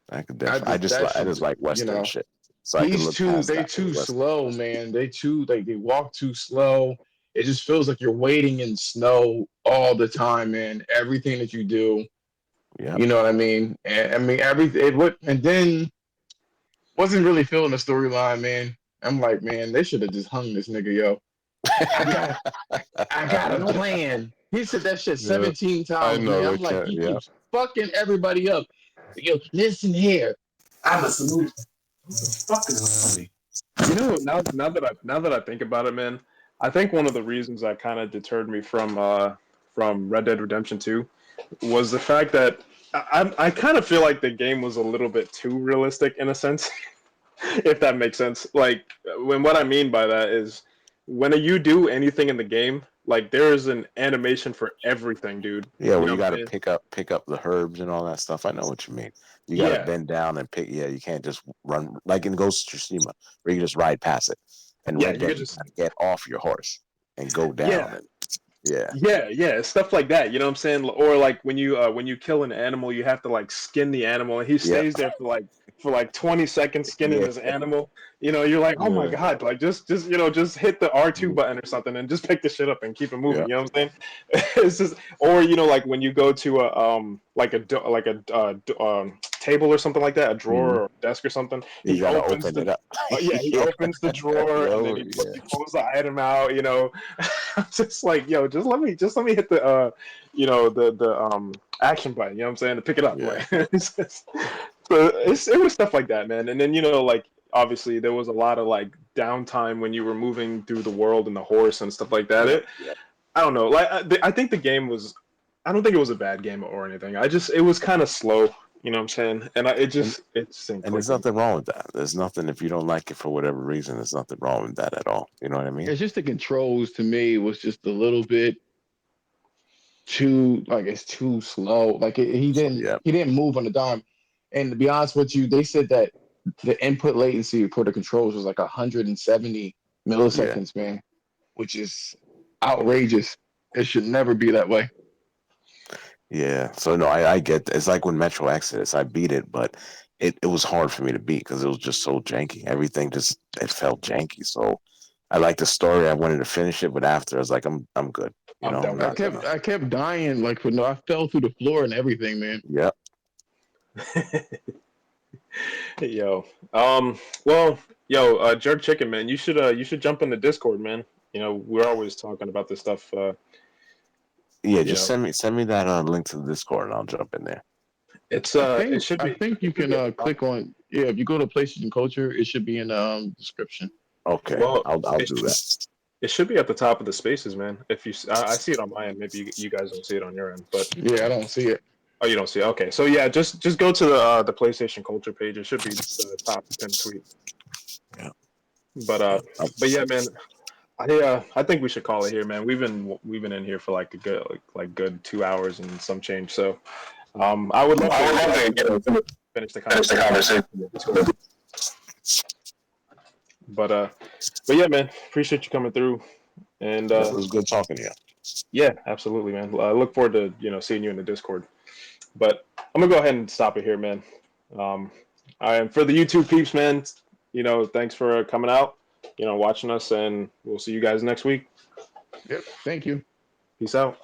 I could definitely. that I should, just like you Western know, shit, so I could look past they that for the too Western slow, shit. man. They too like they walk too slow. It just feels like you're waiting in snow all the time, man. Everything that you do, Yeah. you know what I mean? And I mean everything. It would, and then wasn't really feeling the storyline, man. I'm like, man, they should have just hung this nigga, yo. I got I got you a know. plan. He said that shit Yeah, 17 I times, man. know I'm they like, can't. he Yeah. keeps fucking everybody up. Yo, listen here. I'm a salute. What the fuck is funny? You know, now that I think about it, man, I think one of the reasons that kind of deterred me from Red Dead Redemption 2 was the fact that I kind of feel like the game was a little bit too realistic in a sense, if that makes sense. Like when what I mean by that is when you do anything in the game, like there is an animation for everything, dude. Yeah, You well, know you what got I'm to saying? pick up the herbs and all that stuff. I know what you mean. You got to Yeah, bend down and pick. Yeah, you can't just run like in Ghost of Tsushima, where you just ride past it. And yeah, Red you Dead, could you just got to get off your horse and go down. yeah. And yeah, Yeah, stuff like that. You know what I'm saying? Or like when you kill an animal, you have to like skin the animal, and he yeah, stays there for like 20 seconds skinning yeah, this animal. You know, you're like, oh my yeah, god, like just just hit the R2 button or something and just pick the shit up and keep it moving. yeah. You know what I'm saying? It's just, or you know, like when you go to a table or something like that, a Hmm. drawer or desk or something, You got to open it up. yeah, he Yeah, opens the drawer and then yo, yeah, he pulls the item out. You know, I'm just like, yo, just let me hit the the action button. You know what I'm saying, to pick it up. yeah, Like, it was stuff like that, man. And then like obviously there was a lot of like downtime when you were moving through the world and the horse and stuff like that. yeah, yeah. I don't know. Like I think the game was. I don't think it was a bad game or anything. It was kind of slow. You know what I'm saying? And And it just didn't and there's click with me. nothing wrong with that. There's nothing if you don't like it for whatever reason. There's nothing wrong with that at all. You know what I mean? It's just the controls to me was just a little bit too like it's too slow. Like So yeah, he didn't move on the dime. And to be honest with you, they said that the input latency for the controls was like 170 yeah. milliseconds, man, which is outrageous. It should never be that way. Yeah, so no, I get it's like when Metro Exodus, I beat it, but it was hard for me to beat because it was just so janky. Everything just it felt janky. So I like the story. I wanted to finish it, but after I was like, I'm good. You I'm know, done I'm with not it. gonna. I kept dying like for no, I fell through the floor and everything, man. Yep. Yo, well, Jerk Chicken, man, you should jump in the Discord, man. You know, we're always talking about this stuff. Yeah, You just know, send me that link to the Discord and I'll jump in there. it should I be think you it should can be at the top. click on yeah, if you go to PlayStation Culture, it should be in the description. Okay, Well, I'll it, do that. it should be at the top of the spaces, man. If you, I see it on my end. Maybe you guys don't see it on your end, but Yeah, I don't see it. oh, you don't see it. Okay, so yeah, just go to the PlayStation Culture page. It should be the top pinned tweet. Yeah. But Yep. but yeah, man. I think we should call it here, man. We've been in here for like a good like good 2 hours and some change. So I would love to finish the conversation. But yeah, man, appreciate you coming through. And It was good talking to you. yeah, absolutely, man. I look forward to seeing you in the Discord. But I'm gonna go ahead and stop it here, man. Um, for the YouTube peeps, man. Thanks for coming out. Watching us, and we'll see you guys next week. Yep. Thank you. Peace out.